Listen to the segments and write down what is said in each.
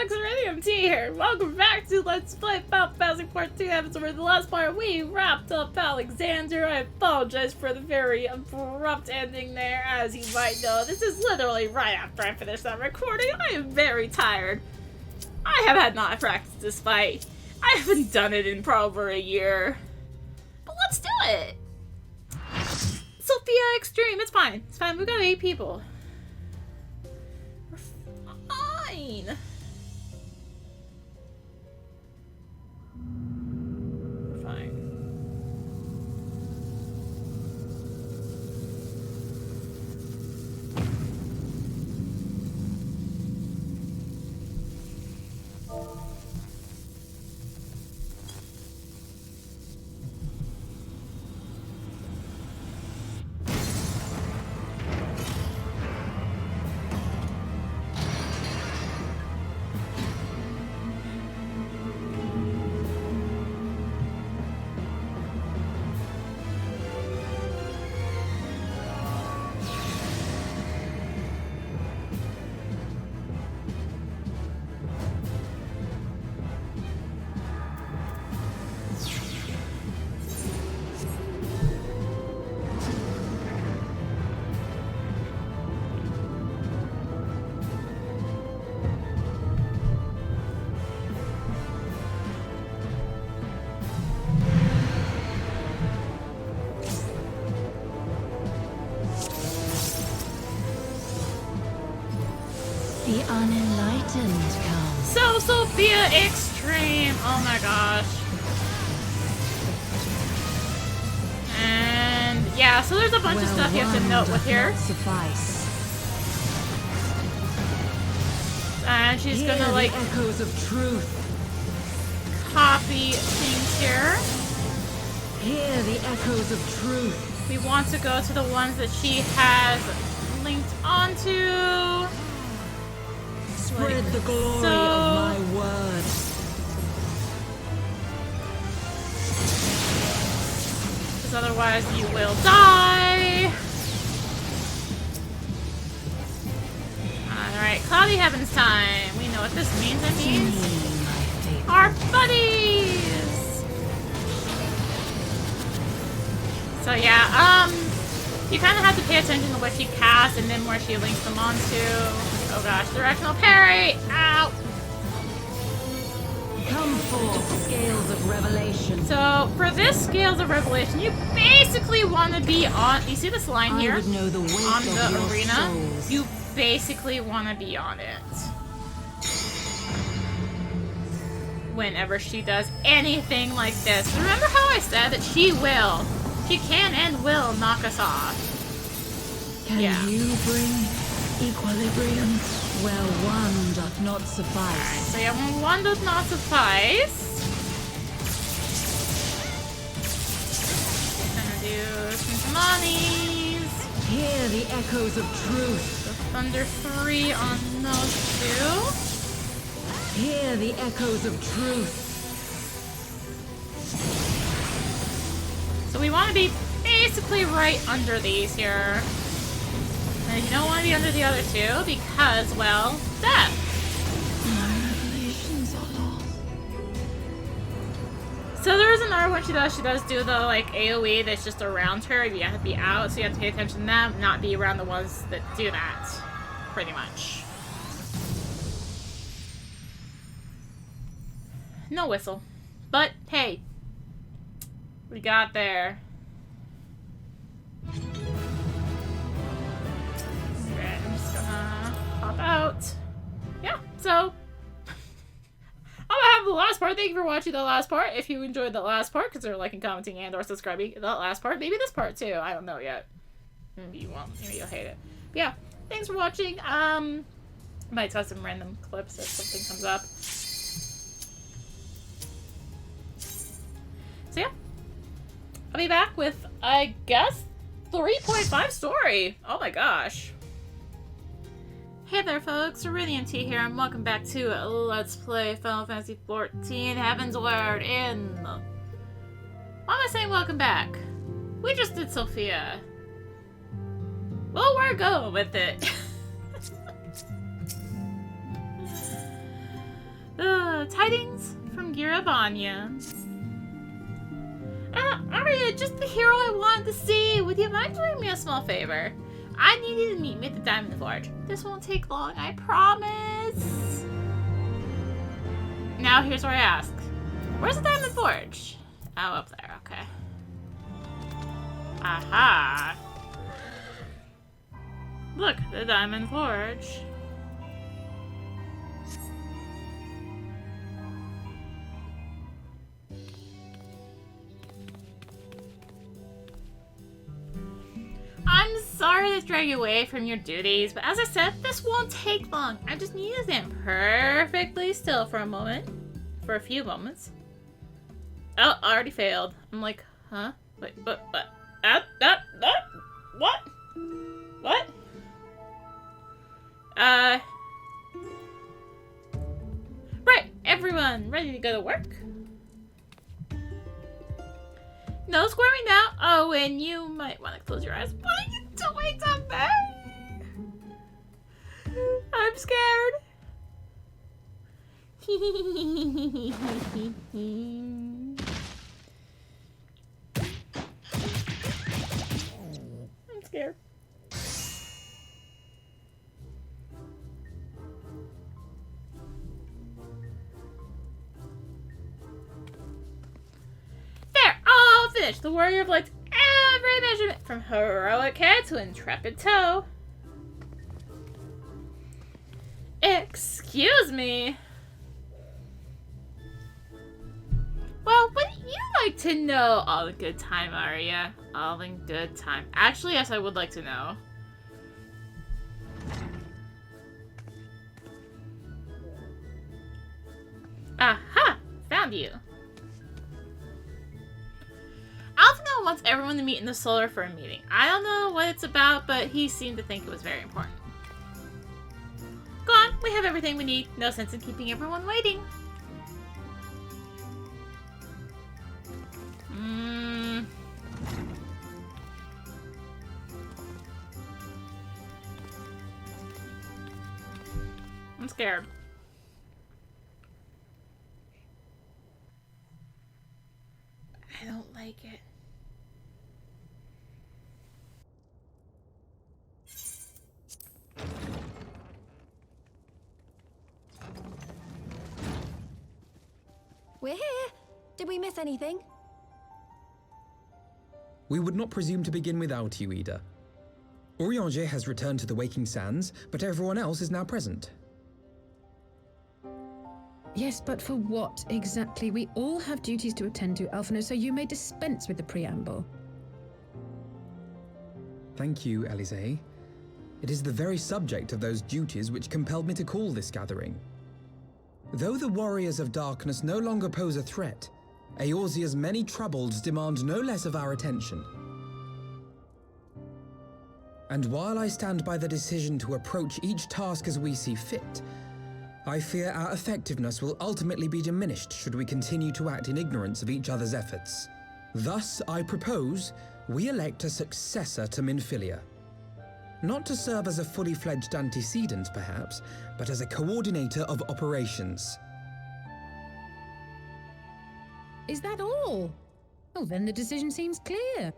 folks, rinimt here. Welcome back to Let's Play Final Fantasy XIV Heavensward. The last part, we wrapped up Alexander. I apologize for the very abrupt ending there. As you might know, this is literally right after I finished that recording. I am very tired. I have had not practiced this fight. I haven't done it in probably a year. But let's do it! Sophia Extreme, it's fine. It's fine, we got 8 people. We're fine. We're fine. The unenlightened come. So, Sophia Extreme! Oh my gosh. And yeah, so there's a bunch of stuff you have to note with here. Suffice. And she's gonna like echoes of truth. copy things here. Hear the echoes of truth. We want to go to the ones that she has linked onto. Spread the glory of my word. Because otherwise you will die. Alright, Cloudy Heavens time. We know what this means. It means our buddies! So yeah, you kind of have to pay attention to what she casts and then where she links them onto. Oh gosh, directional parry! Ow! Come forth, scales of revelation. So, for this Scales of Revelation, you basically want to be on... You see this line here? I would know the weight on of the your arena? souls. You basically want to be on it. Whenever she does anything like this. Remember how I said that she can and will knock us off. Can you bring equilibrium where one doth not suffice? So yeah, when one does not suffice, gonna do some monies. Hear the echoes of truth. The Thunder 3 on those two. Hear the echoes of truth. So we want to be basically right under these here. And you don't want to be under the other two because, well, death. My revelations are lost. So there is another one she does. She does do the like AoE that's just around her. You have to be out, so you have to pay attention to them, not be around the ones that do that. Pretty much. No whistle. But hey, we got there. Okay, I'm just gonna pop out. Yeah, so I'm gonna have the last part. Thank you for watching the last part. If you enjoyed the last part, consider liking, commenting, and or subscribing. The last part, maybe this part too. I don't know yet. Maybe you won't. Maybe you'll hate it. But yeah, thanks for watching. Might test some random clips if something comes up. So yeah, I'll be back with, I guess, 3.5 story. Oh my gosh. Hey there folks, rinimt here, and welcome back to Let's Play Final Fantasy XIV Heavensward in... Why am I saying welcome back? We just did Sophia. Well, we're going with it. Tidings from Girabanya. Arya, just the hero I wanted to see. Would you mind doing me a small favor? I need you to meet me at the Diamond Forge. This won't take long, I promise. Now here's where I ask. Where's the Diamond Forge? Oh, up there, okay. Aha! Look, the Diamond Forge. I'm sorry to drag you away from your duties, but as I said, this won't take long. I just need you to stand perfectly still for a moment. For a few moments. Oh, already failed. I'm like, huh? Wait, what? What? What? What? Right, everyone ready to go to work? No squirming now. Oh, and you might want to close your eyes. What are you doing to me? I'm scared. I'm scared. There, all finished. The warrior of light's every measurement, from heroic head to intrepid toe. Excuse me. Well, wouldn't you like to know? All in good time, Arya. All in good time. Actually, yes, I would like to know. Aha! Found you. Alphino wants everyone to meet in the solar for a meeting. I don't know what it's about, but he seemed to think it was very important. Go on, we have everything we need. No sense in keeping everyone waiting. I'm scared. I don't like it. We're here. Did we miss anything? We would not presume to begin without you, Ida. Urianger has returned to the Waking Sands, but everyone else is now present. Yes, but for what exactly? We all have duties to attend to, Alphino, so you may dispense with the preamble. Thank you, Elise. It is the very subject of those duties which compelled me to call this gathering. Though the Warriors of Darkness no longer pose a threat, Eorzea's many troubles demand no less of our attention. And while I stand by the decision to approach each task as we see fit, I fear our effectiveness will ultimately be diminished should we continue to act in ignorance of each other's efforts. Thus, I propose we elect a successor to Minfilia. Not to serve as a fully fledged antecedent, perhaps, but as a coordinator of operations. Is that all? Oh, then the decision seems clear.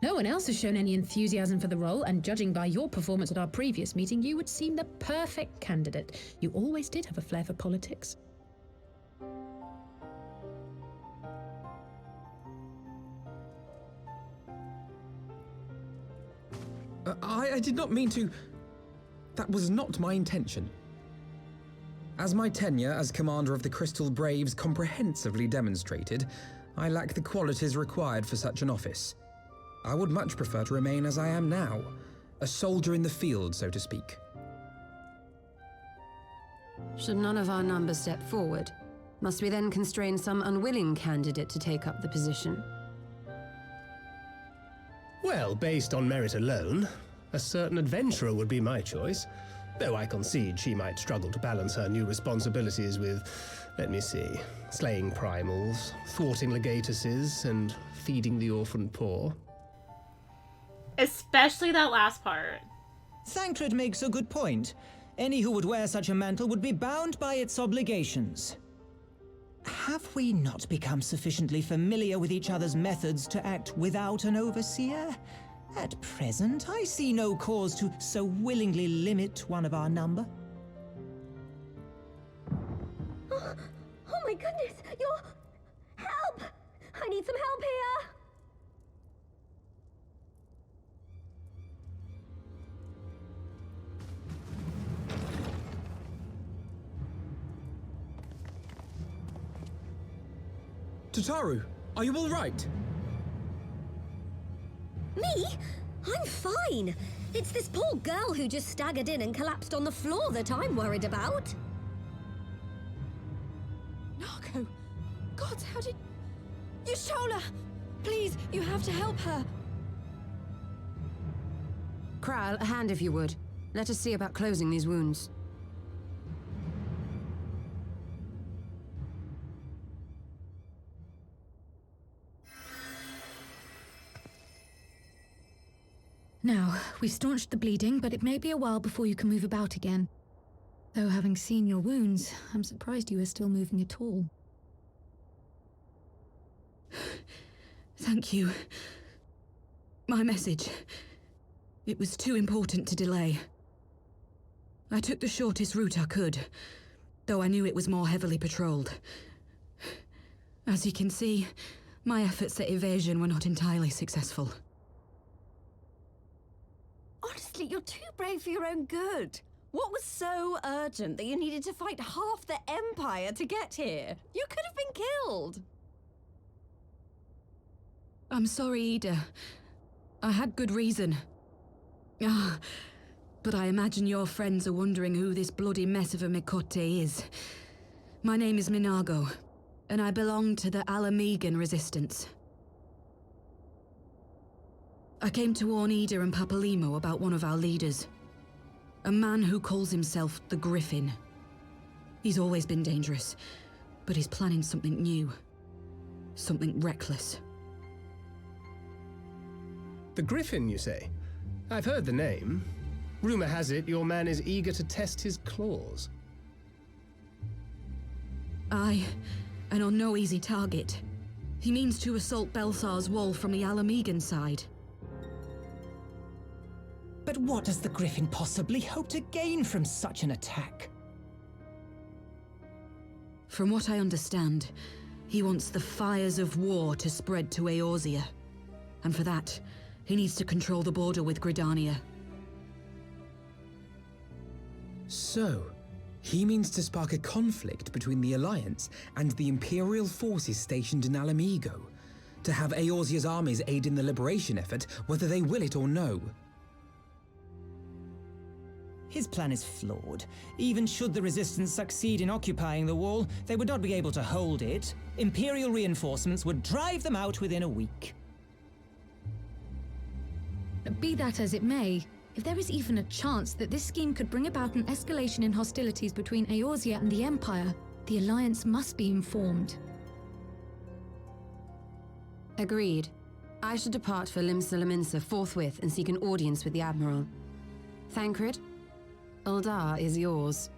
No one else has shown any enthusiasm for the role, and judging by your performance at our previous meeting, you would seem the perfect candidate. You always did have a flair for politics. I did not mean to... That was not my intention. As my tenure as commander of the Crystal Braves comprehensively demonstrated, I lack the qualities required for such an office. I would much prefer to remain as I am now, a soldier in the field, so to speak. Should none of our numbers step forward, must we then constrain some unwilling candidate to take up the position? Well, based on merit alone, a certain adventurer would be my choice. Though I concede she might struggle to balance her new responsibilities with, let me see, slaying primals, thwarting legatuses, and feeding the orphan poor. Especially that last part. Thancred makes a good point. Any who would wear such a mantle would be bound by its obligations. Have we not become sufficiently familiar with each other's methods to act without an overseer? At present, I see no cause to so willingly limit one of our number. Oh my goodness, you're... Help! I need some help here! Tataru, are you all right? Me? I'm fine. It's this poor girl who just staggered in and collapsed on the floor that I'm worried about. Narco! God, how did... Yashola! Please, you have to help her. Kral, a hand if you would. Let us see about closing these wounds. Now, we've staunched the bleeding, but it may be a while before you can move about again. Though having seen your wounds, I'm surprised you are still moving at all. Thank you. My message. It was too important to delay. I took the shortest route I could, though I knew it was more heavily patrolled. As you can see, my efforts at evasion were not entirely successful. Honestly, you're too brave for your own good. What was so urgent that you needed to fight half the Empire to get here? You could have been killed. I'm sorry, Ida. I had good reason. But I imagine your friends are wondering who this bloody mess of a Mikote is. My name is Minago, and I belong to the Alamegan Resistance. I came to warn Ida and Papalimo about one of our leaders. A man who calls himself the Griffin. He's always been dangerous, but he's planning something new. Something reckless. The Griffin, you say? I've heard the name. Rumor has it your man is eager to test his claws. Aye, and on no easy target. He means to assault Baelsar's Wall from the Alamegan side. But what does the Griffin possibly hope to gain from such an attack? From what I understand, he wants the fires of war to spread to Eorzea. And for that, he needs to control the border with Gridania. So, he means to spark a conflict between the Alliance and the Imperial forces stationed in Alamigo, to have Eorzea's armies aid in the liberation effort, whether they will it or no. His plan is flawed. Even should the Resistance succeed in occupying the wall, they would not be able to hold it. Imperial reinforcements would drive them out within a week. Be that as it may, if there is even a chance that this scheme could bring about an escalation in hostilities between Eorzea and the Empire, the Alliance must be informed. Agreed. I should depart for Limsa forthwith and seek an audience with the Admiral. Thancred, Uldar is yours.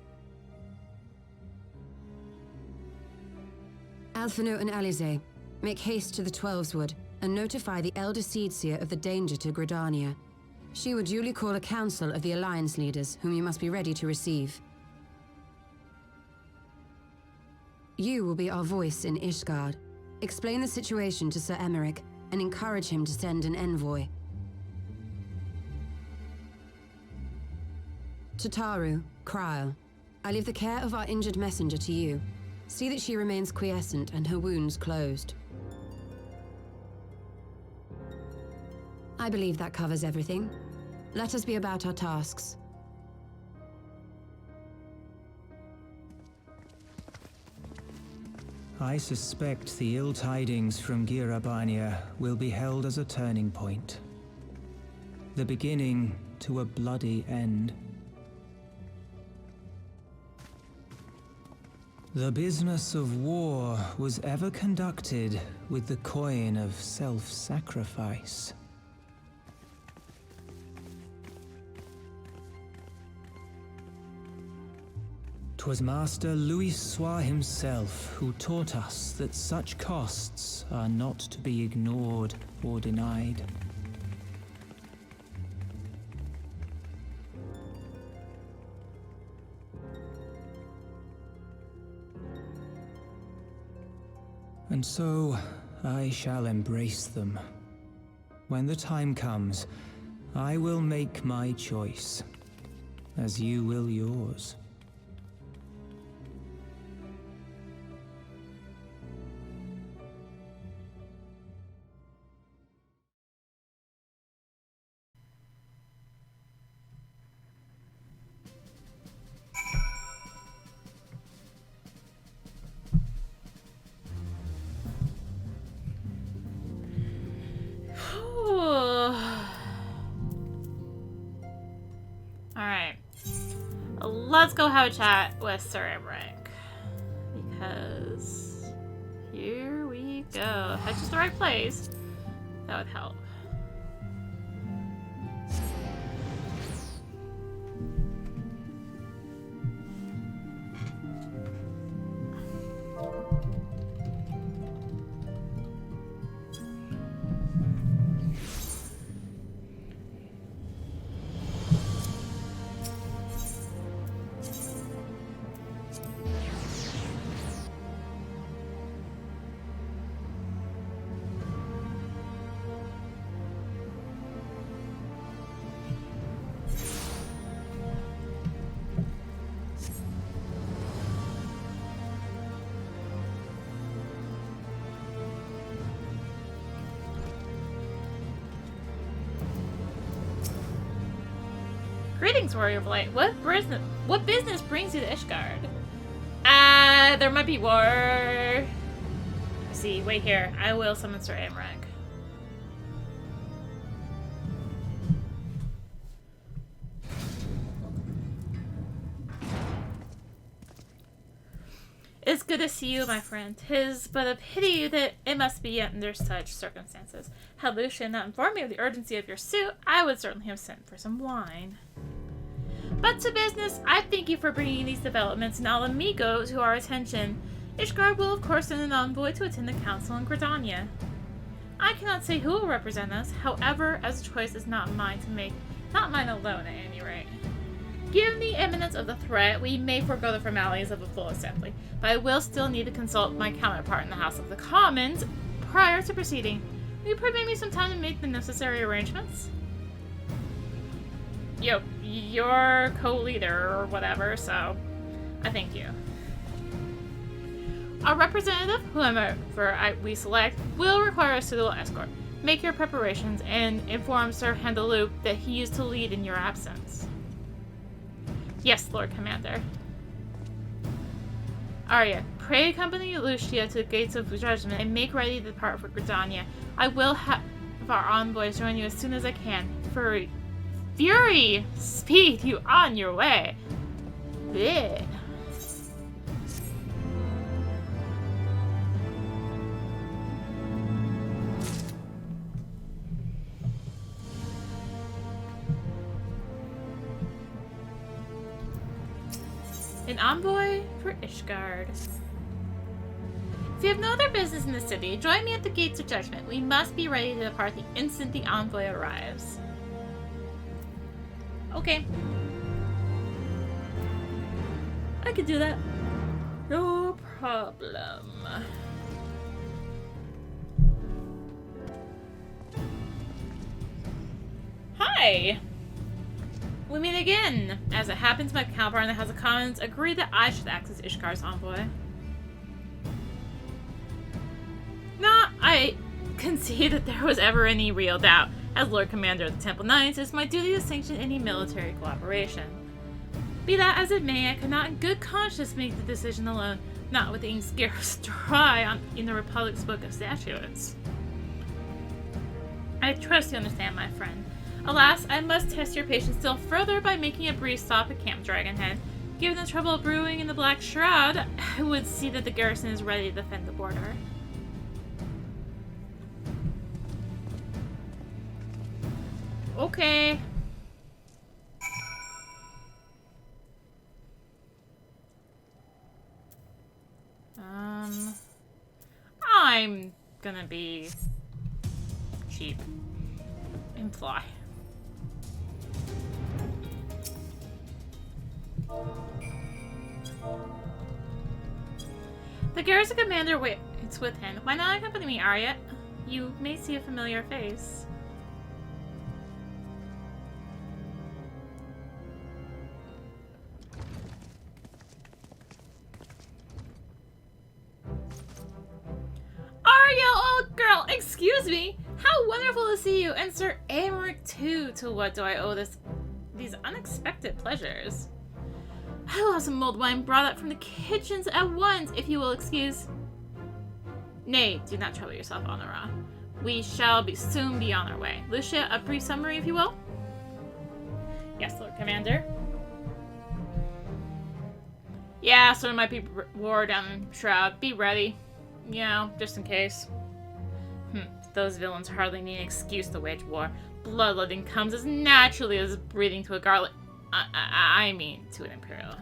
Alphino and Alize, make haste to the Twelveswood and notify the Elder Seedseer of the danger to Gridania. She will duly call a council of the Alliance leaders, whom you must be ready to receive. You will be our voice in Ishgard. Explain the situation to Sir Emmerich and encourage him to send an envoy. Tataru, Krile, I leave the care of our injured messenger to you. See that she remains quiescent and her wounds closed. I believe that covers everything. Let us be about our tasks. I suspect the ill tidings from Girabania will be held as a turning point. The beginning to a bloody end. The business of war was ever conducted with the coin of self-sacrifice. 'Twas Master Louis Soir himself who taught us that such costs are not to be ignored or denied. And so, I shall embrace them. When the time comes, I will make my choice, as you will yours. Alright. Let's go have a chat with Sir Amrank. Because here we go. If that's just the right place, that would help. Greetings, Warrior of Light. What business brings you to Ishgard? There might be war. Let's see, wait here. I will summon Sir Amrank. It's good to see you, my friend. 'Tis but a pity that it must be under such circumstances. Had Lucian not informed me of the urgency of your suit, I would certainly have sent for some wine. But to business, I thank you for bringing these developments and all amigo to our attention. Ishgard will of course send an envoy to attend the council in Gridania. I cannot say who will represent us, however, as the choice is not mine to make, not mine alone at any rate. Given the imminence of the threat, we may forego the formalities of a full assembly, but I will still need to consult my counterpart in the House of the Commons prior to proceeding. Will you permit me some time to make the necessary arrangements? Yo, you're co-leader or whatever, so I thank you. Our representative, whoever we select, will require a suitable escort. Make your preparations and inform Sir Handaloop that he is to lead in your absence. Yes, Lord Commander. Arya, pray accompany Lucia to the gates of judgment and make ready to depart for Gridania. I will have our envoys join you as soon as I can. Fury, speed you on your way. Bleh. An envoy for Ishgard. If you have no other business in the city, join me at the gates of judgment. We must be ready to depart the instant the envoy arrives. Okay. I could do that. No problem. Hi! We meet again. As it happens, my counterpart in the House of Commons agreed that I should act as Ishgar's envoy. Not I concede that there was ever any real doubt. As Lord Commander of the Temple Knights, it's my duty to sanction any military cooperation. Be that as it may, I could not in good conscience make the decision alone, not with the ink scarce dry in the Republic's Book of Statutes. I trust you understand, my friend. Alas, I must test your patience still further by making a brief stop at Camp Dragonhead. Given the trouble brewing in the Black Shroud, I would see that the garrison is ready to defend the border. Okay. I'm gonna be cheap and fly. The garrison commander waits within. Why not accompany me, Arya? You may see a familiar face. Arya, old girl, excuse me. How wonderful to see you, and Sir Aymeric too. To what do I owe these unexpected pleasures? I'll have some mulled wine brought up from the kitchens at once, if you will excuse. Nay, do not trouble yourself, Honora. We shall soon be on our way. Lucia, a brief summary, if you will? Yes, Lord Commander. Yeah, so there might be war down in Shroud. Be ready. You know, just in case. Those villains hardly need an excuse to wage war. Bloodletting comes as naturally as breathing to a garlic. I mean, to an Imperial.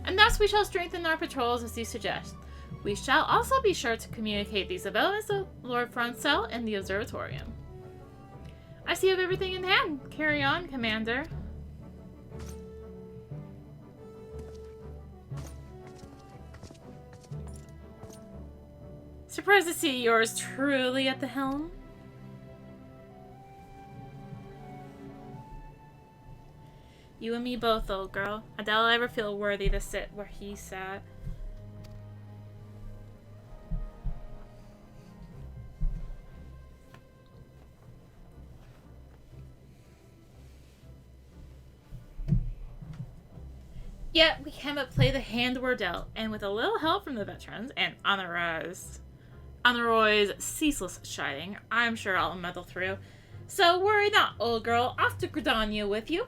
And thus we shall strengthen our patrols as you suggest. We shall also be sure to communicate these developments to Lord Frontcell in the Observatorium. I see you have everything in hand. Carry on, Commander. Surprised to see yours truly at the helm. You and me both, old girl. I doubt I'll ever feel worthy to sit where he sat. Yet we can but play the hand we're dealt, and with a little help from the veterans and Honorroy's ceaseless chiding, I'm sure I'll muddle through. So worry not, old girl. Off to Gridania with you.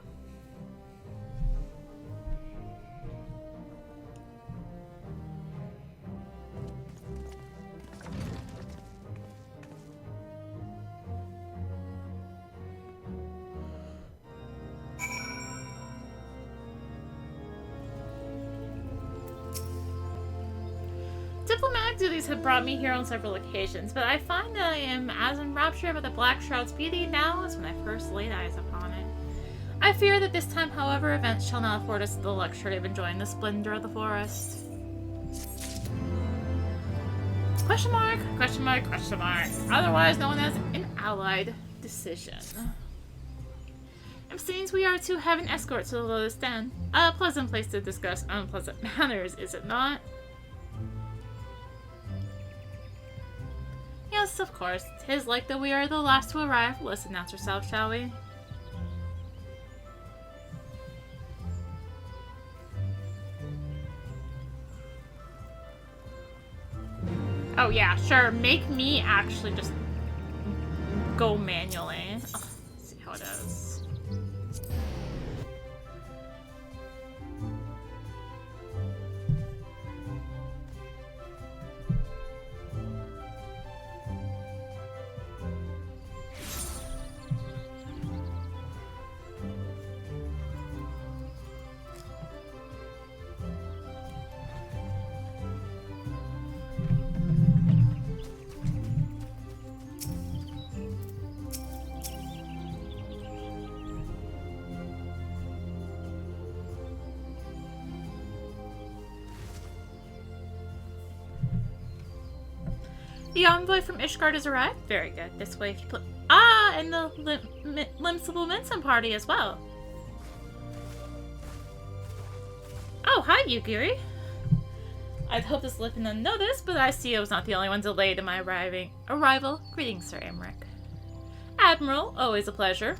Diplomatic duties have brought me here on several occasions, but I find that I am as enraptured by the Black Shroud's beauty now as when I first laid eyes upon it. I fear that this time, however, events shall not afford us the luxury of enjoying the splendor of the forest. Question mark, question mark, question mark. Otherwise known as an allied decision. It seems we are to have an escort to the Lotus Den. A pleasant place to discuss unpleasant matters, is it not? Yes, of course. 'Tis like that we are the last to arrive. Let's announce ourselves, shall we? Oh yeah, sure. Make me actually just go manually. Oh, let's see how it is. The envoy from Ishgard has arrived? Very good. This way, if you put... Ah, and the Limsable Minson party as well. Oh, hi, Yugiri. I'd hoped to slip in unnoticed, but I see I was not the only one delayed in my arrival. Greetings, Sir Aymeric. Admiral, always a pleasure.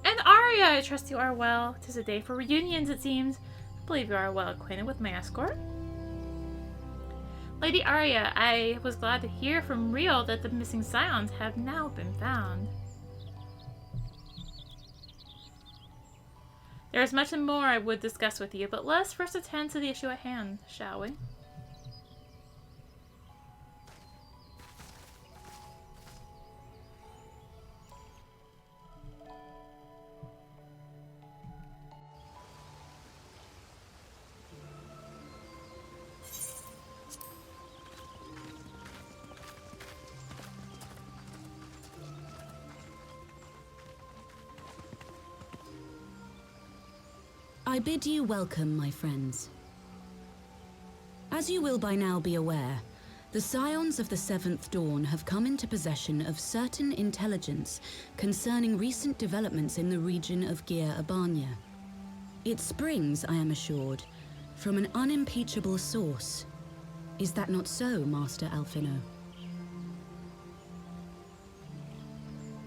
And Arya, I trust you are well. 'Tis a day for reunions, it seems. I believe you are well acquainted with my escort. Lady Arya, I was glad to hear from Rio that the missing scions have now been found. There is much more I would discuss with you, but let us first attend to the issue at hand, shall we? I bid you welcome, my friends. As you will by now be aware, the Scions of the Seventh Dawn have come into possession of certain intelligence concerning recent developments in the region of Gyr Abania. It springs, I am assured, from an unimpeachable source. Is that not so, Master Alphino?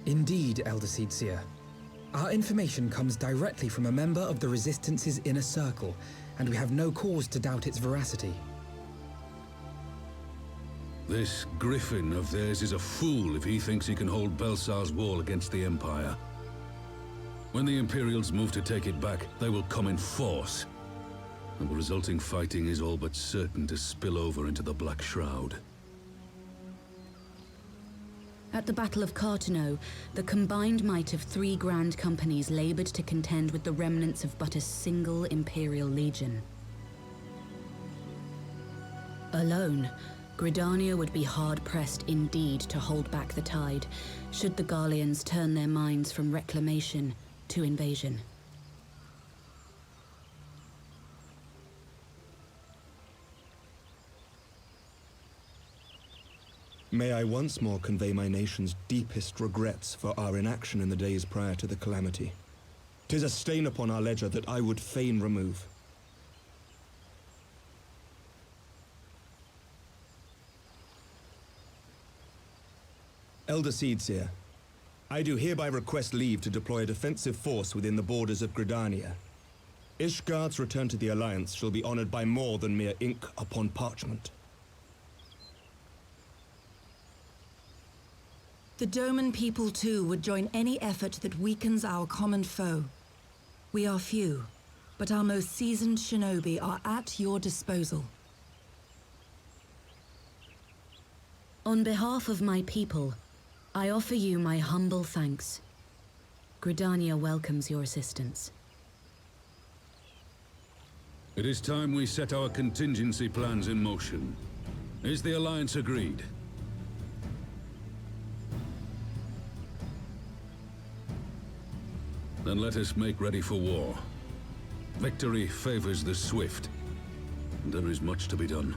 Indeed, Elder Seedseer. Our information comes directly from a member of the Resistance's inner circle, and we have no cause to doubt its veracity. This Griffin of theirs is a fool if he thinks he can hold Baelsar's Wall against the Empire. When the Imperials move to take it back, they will come in force. And the resulting fighting is all but certain to spill over into the Black Shroud. At the Battle of Cartano, the combined might of 3 grand companies labored to contend with the remnants of but a single Imperial legion. Alone, Gridania would be hard-pressed indeed to hold back the tide, should the Garleans turn their minds from reclamation to invasion. May I once more convey my nation's deepest regrets for our inaction in the days prior to the calamity. 'Tis a stain upon our ledger that I would fain remove. Elder Seedseer, I do hereby request leave to deploy a defensive force within the borders of Gridania. Ishgard's return to the Alliance shall be honored by more than mere ink upon parchment. The Doman people too would join any effort that weakens our common foe. We are few, but our most seasoned shinobi are at your disposal. On behalf of my people, I offer you my humble thanks. Gridania welcomes your assistance. It is time we set our contingency plans in motion. Is the Alliance agreed? Then let us make ready for war. Victory favors the swift, and there is much to be done.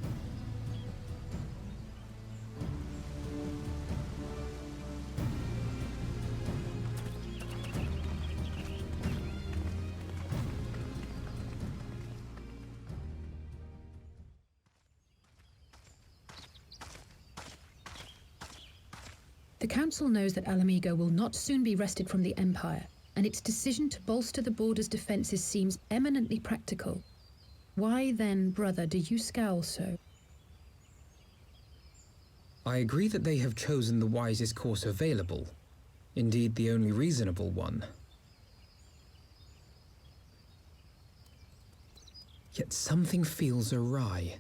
The Council knows that Alamigo will not soon be wrested from the Empire, and its decision to bolster the border's defenses seems eminently practical. Why then, brother, do you scowl so? I agree that they have chosen the wisest course available. Indeed, the only reasonable one. Yet something feels awry.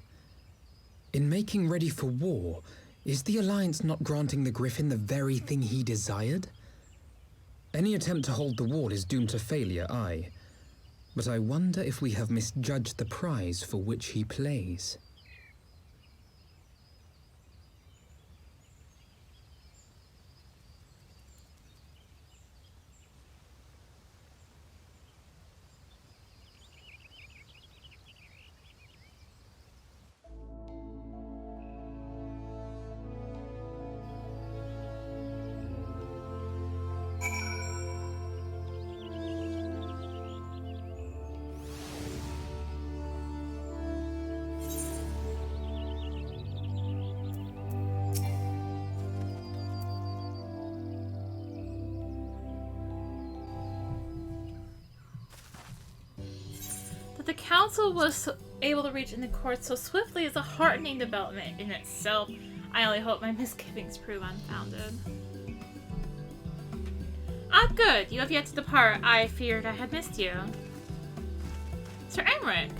In making ready for war, is the Alliance not granting the Griffin the very thing he desired? Any attempt to hold the wall is doomed to failure, aye. But I wonder if we have misjudged the prize for which he plays. That the Council was able to reach in the court so swiftly is a heartening development in itself. I only hope my misgivings prove unfounded. Ah, good. You have yet to depart. I feared I had missed you. Sir Emmerich.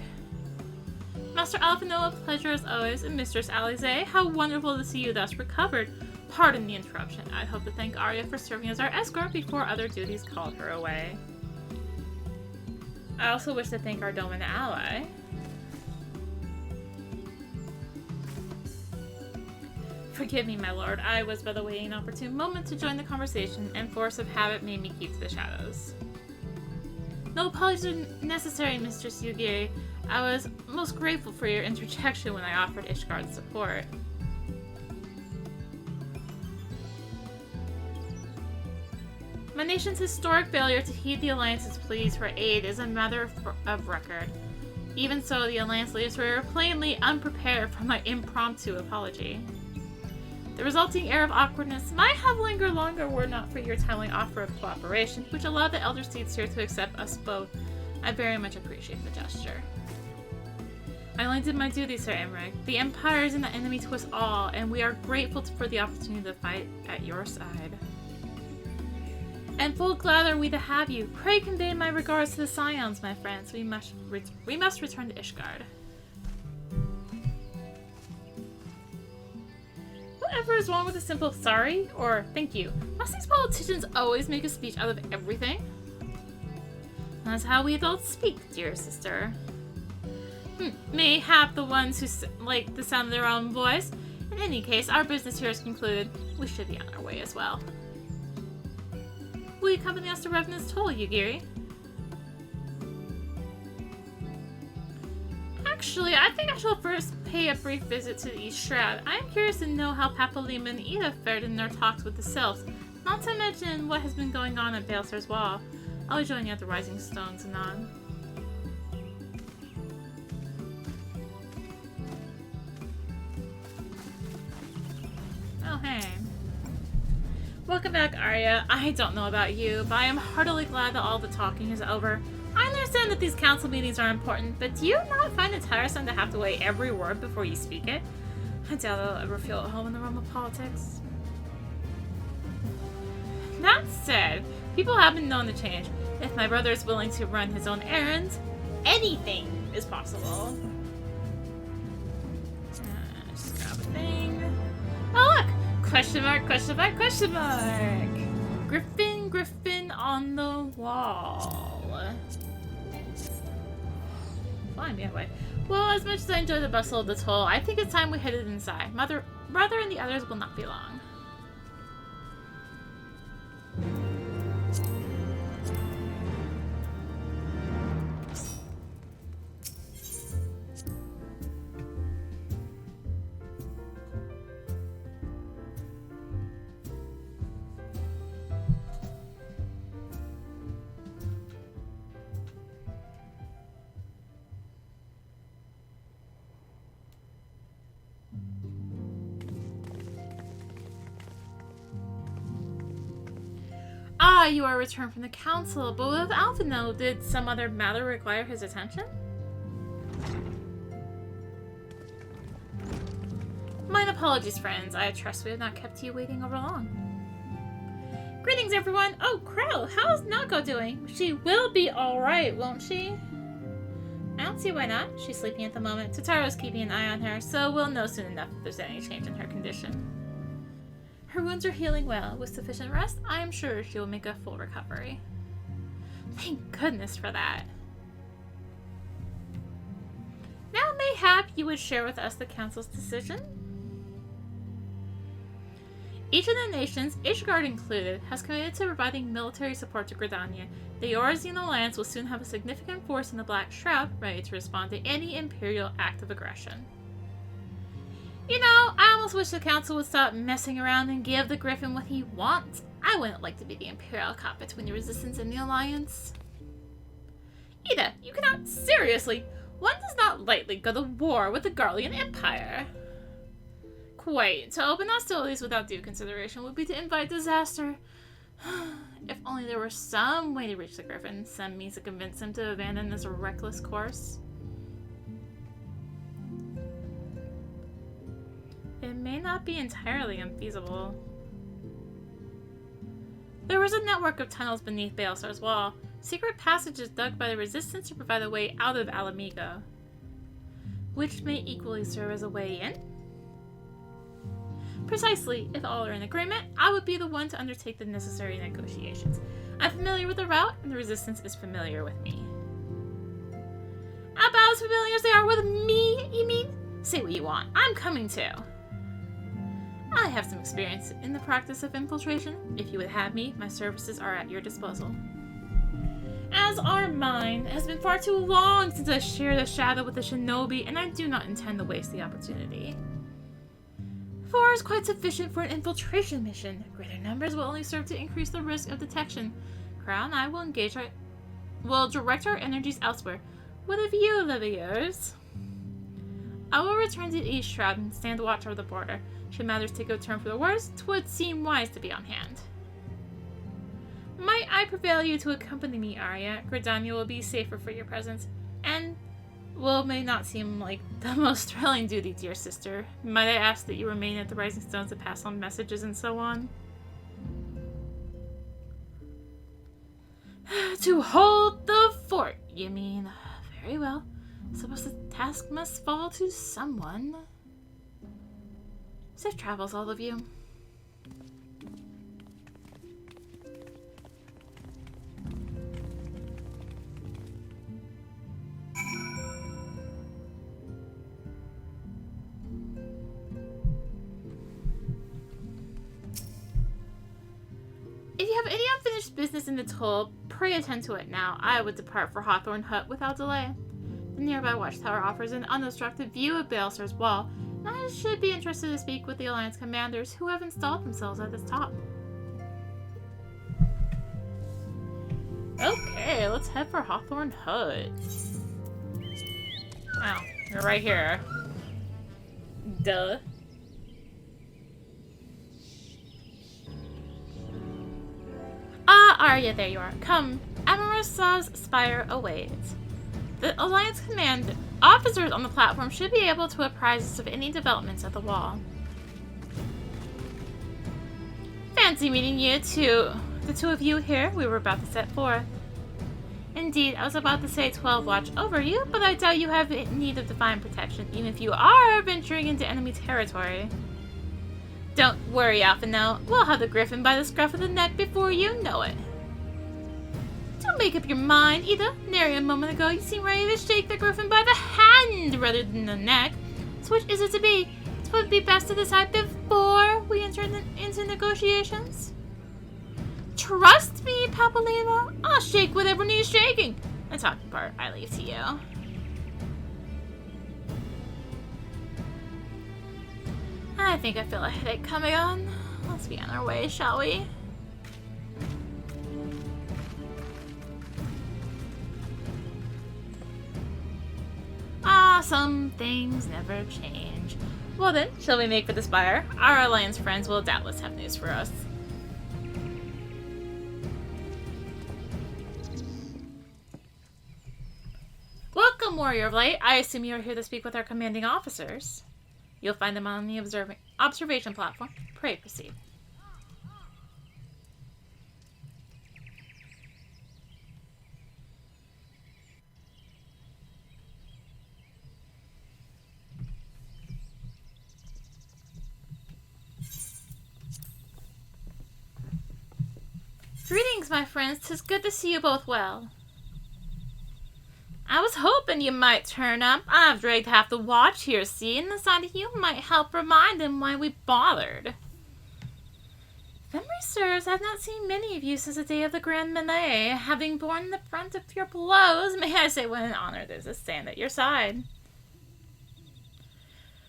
Master Alphino, a pleasure as always, and Mistress Alize, how wonderful to see you thus recovered. Pardon the interruption. I hope to thank Arya for serving as our escort before other duties called her away. I also wish to thank our Doman ally. Forgive me, my lord. I was but awaiting an opportune moment to join the conversation, and force of habit made me keep to the shadows. No apologies are necessary, Mistress Yugiri. I was most grateful for your interjection when I offered Ishgard's support. My nation's historic failure to heed the Alliance's pleas for aid is a matter of record. Even so, the Alliance leaders were plainly unprepared for my impromptu apology. The resulting air of awkwardness might have lingered longer were it not for your timely offer of cooperation, which allowed the Elder Seedseer to accept us both. I very much appreciate the gesture. I only did my duty, Sir Emmerich. The Empire is an enemy to us all, and we are grateful for the opportunity to fight at your side. And full glad are we to have you. Pray convey my regards to the Scions, my friends. We must return to Ishgard. Whatever is wrong with a simple sorry or thank you? Must these politicians always make a speech out of everything? That's how we adults speak, dear sister. Mayhap the ones who like the sound of their own voice. In any case, our business here is concluded. We should be on our way as well. Will you accompany us to Revenant's Toll, Yugiri? Actually, I think I shall first pay a brief visit to the East Shroud. I am curious to know how Papalima and Ida fared in their talks with the Sylphs, not to mention what has been going on at Baelsar's Wall. I'll be joining you at the Rising Stones anon. Oh, hey. Welcome back, Arya. I don't know about you, but I am heartily glad that all the talking is over. I understand that these council meetings are important, but do you not find it tiresome to have to weigh every word before you speak it? I doubt I'll ever feel at home in the realm of politics. That said, people have been known to change. If my brother is willing to run his own errands, anything is possible. Just grab a thing. Oh look! Question mark, question mark, question mark! Griffin, Griffin on the wall. Fine, be that way. Well, as much as I enjoy the bustle of the toll, I think it's time we headed inside. Brother and the others will not be long. Ah, you are returned from the council, but with Alphino, did some other matter require his attention? Mine apologies, friends. I trust we have not kept you waiting over long. Greetings, everyone! Oh, Crow, how's Nako doing? She will be alright, won't she? I don't see why not. She's sleeping at the moment. Tataro's keeping an eye on her, so we'll know soon enough if there's any change in her condition. Her wounds are healing well. With sufficient rest, I am sure she will make a full recovery. Thank goodness for that. Now, mayhap you would share with us the Council's decision? Each of the nations, Ishgard included, has committed to providing military support to Gridania. The Eorzean Alliance will soon have a significant force in the Black Shroud ready to respond to any Imperial act of aggression. You know, I almost wish the Council would stop messing around and give the Griffin what he wants. I wouldn't like to be the Imperial cop between the Resistance and the Alliance. Ida, you cannot seriously. One does not lightly go to war with the Garlean Empire. Quite. To open hostilities without due consideration would be to invite disaster. If only there were some way to reach the Griffin, some means to convince him to abandon this reckless course. It may not be entirely unfeasible. There was a network of tunnels beneath Baelsar's Wall, secret passages dug by the Resistance to provide a way out of Alamigo, which may equally serve as a way in. Precisely, if all are in agreement, I would be the one to undertake the necessary negotiations. I'm familiar with the route, and the Resistance is familiar with me. About as familiar as they are with me, you mean? Say what you want. I'm coming too. I have some experience in the practice of infiltration. If you would have me, my services are at your disposal. as are mine. It has been far too long since I shared a shadow with a shinobi, and I do not intend to waste the opportunity. 4 is quite sufficient for an infiltration mission. Greater numbers will only serve to increase the risk of detection. Crown and I will direct our energies elsewhere, with a view of yours. I will return to East Shroud and stand watch over the border. Should matters take a turn for the worse, 'twould seem wise to be on hand. Might I prevail you to accompany me, Arya? Gridania will be safer for your presence, and may not seem like the most thrilling duty, dear sister. Might I ask that you remain at the Rising Stones to pass on messages and so on? To hold the fort, you mean? Very well. I suppose the task must fall to someone. Safe travels, all of you. If you have any unfinished business in the toll, pray attend to it now. I would depart for Hawthorne Hut without delay. The nearby watchtower offers an unobstructed view of Baelsar's Wall, and I should be interested to speak with the Alliance commanders who have installed themselves at its top. Okay, let's head for Hawthorne Hut. Wow, you're right here. Duh. Arya, there you are. Come, Amarasav's spire awaits. The Alliance command officers on the platform should be able to apprise us of any developments at the wall. Fancy meeting you two. The two of you here. We were about to set forth. Indeed, I was about to say 12 watch over you, but I doubt you have need of divine protection, even if you are venturing into enemy territory. Don't worry, Alphino. We'll have the Griffin by the scruff of the neck before you know it. Don't make up your mind, Ida. Nary a moment ago, you seemed ready to shake the Griffin by the hand rather than the neck. So which is it to be? It would be best to decide before we enter into negotiations. Trust me, Papalina. I'll shake whatever needs shaking. The talking part, I leave to you. I think I feel a headache coming on. Let's be on our way, shall we? Some things never change. Well then, shall we make for the spire? Our Alliance friends will doubtless have news for us. Welcome, Warrior of Light. I assume you are here to speak with our commanding officers. You'll find them on the observation platform. Pray proceed. Greetings, my friends. 'Tis good to see you both well. I was hoping you might turn up. I've dragged half the watch here, see, and the sight of you might help remind them why we bothered. If memory serves, I've not seen many of you since the day of the Grand Melee. Having borne the brunt of your blows, may I say what an honor it is to stand at your side.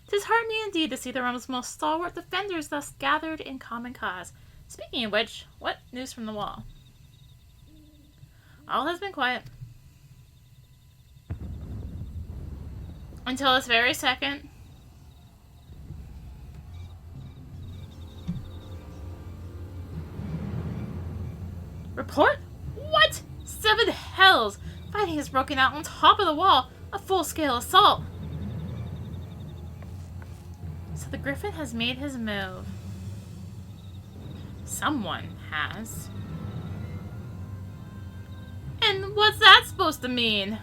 'Tis heartening indeed to see the realm's most stalwart defenders thus gathered in common cause. Speaking of which, what news from the wall? All has been quiet. Until this very second. Report? What? 7 hells! Fighting has broken out on top of the wall. A full-scale assault. So the Griffin has made his move. Someone has. And what's that supposed to mean?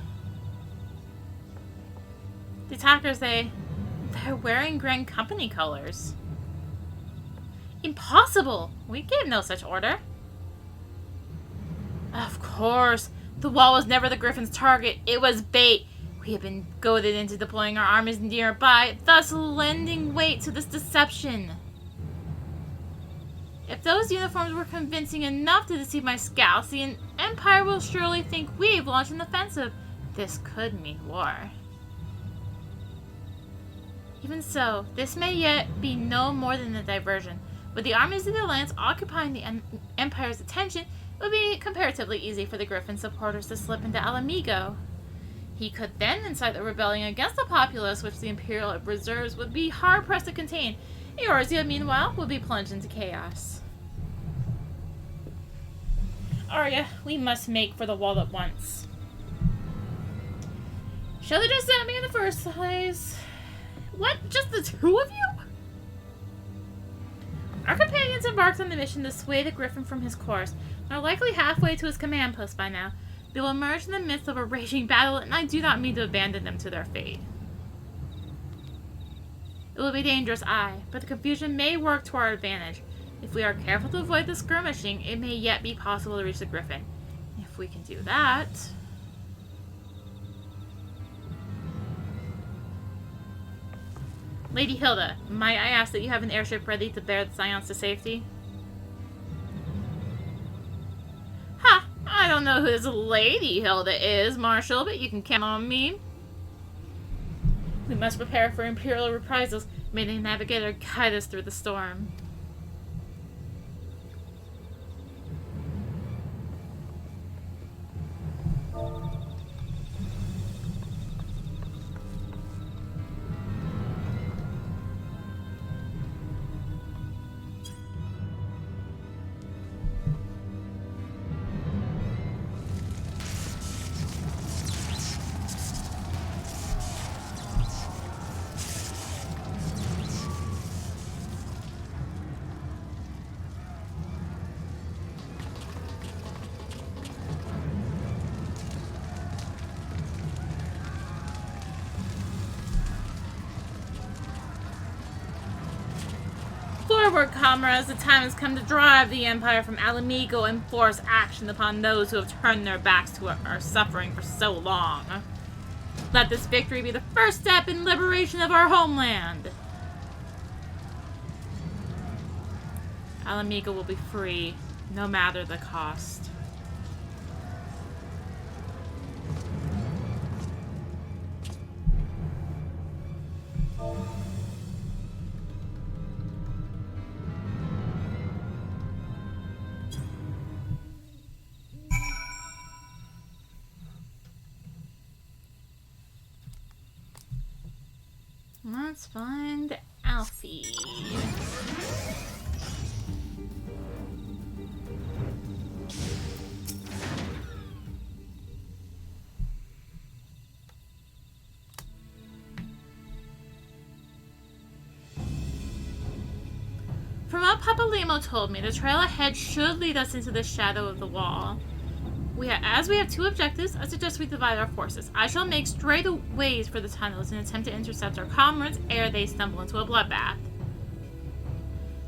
The attackers, they're wearing Grand Company colors. Impossible! We gave no such order. Of course. The wall was never the Griffin's target. It was bait. We have been goaded into deploying our armies nearby, thus lending weight to this deception. If those uniforms were convincing enough to deceive my scouts, the Empire will surely think we've launched an offensive. This could mean war. Even so, this may yet be no more than a diversion. With the armies of the Alliance occupying the Empire's attention, it would be comparatively easy for the Griffin supporters to slip into Alamigo. He could then incite a rebellion against the populace, which the Imperial reserves would be hard-pressed to contain. Eorzea, meanwhile, would be plunged into chaos. Arya, we must make for the wall at once. Should have just sent me in the first place. What? Just the two of you? Our companions embarked on the mission to sway the Griffin from his course, and are likely halfway to his command post by now. They will emerge in the midst of a raging battle, and I do not mean to abandon them to their fate. It will be dangerous, aye, but the confusion may work to our advantage. If we are careful to avoid the skirmishing, it may yet be possible to reach the Griffin. If we can do that... Lady Hilda, might I ask that you have an airship ready to bear the Scions to safety? Ha! I don't know who this Lady Hilda is, Marshal, but you can count on me. We must prepare for Imperial reprisals. May the Navigator guide us through the storm. Forward, comrades, the time has come to drive the Empire from Alamigo and force action upon those who have turned their backs to our suffering for so long. Let this victory be the first step in liberation of our homeland. Alamigo will be free, no matter the cost. Let's find Alfie. From what Papa Lemo told me, the trail ahead should lead us into the shadow of the wall. As we have two objectives, I suggest we divide our forces. I shall make straight ways for the tunnels and attempt to intercept our comrades ere they stumble into a bloodbath.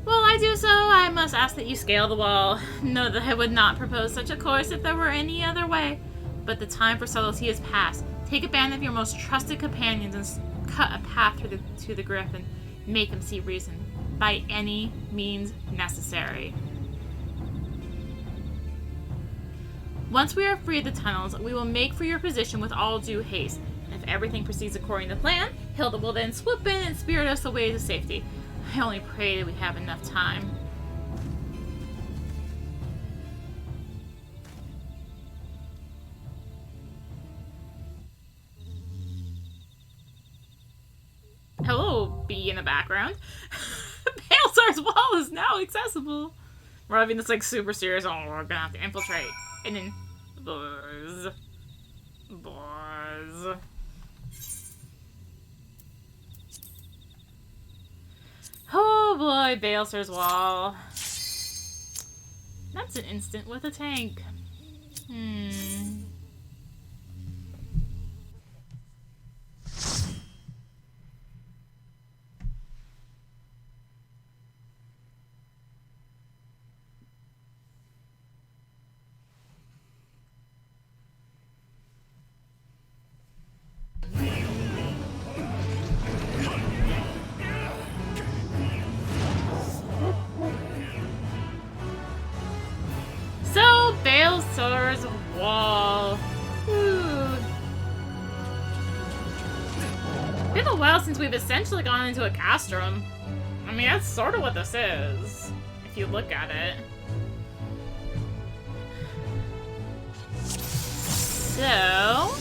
While I do so, I must ask that you scale the wall. Know that I would not propose such a course if there were any other way. But the time for subtlety is past. Take a band of your most trusted companions and cut a path to the Griffin. Make him see reason, by any means necessary. Once we are free of the tunnels, we will make for your position with all due haste. And if everything proceeds according to plan, Hilda will then swoop in and spirit us away to safety. I only pray that we have enough time. Hello, bee in the background. Baelsar's Wall is now accessible. We're having this like super serious, oh, we're gonna have to infiltrate. And then, boys. Oh boy, Baelsar's Wall. That's an instant with a tank. Baelsar's Wall. Ooh. It's been a while since we've essentially gone into a castrum. I mean, that's sort of what this is, if you look at it. So...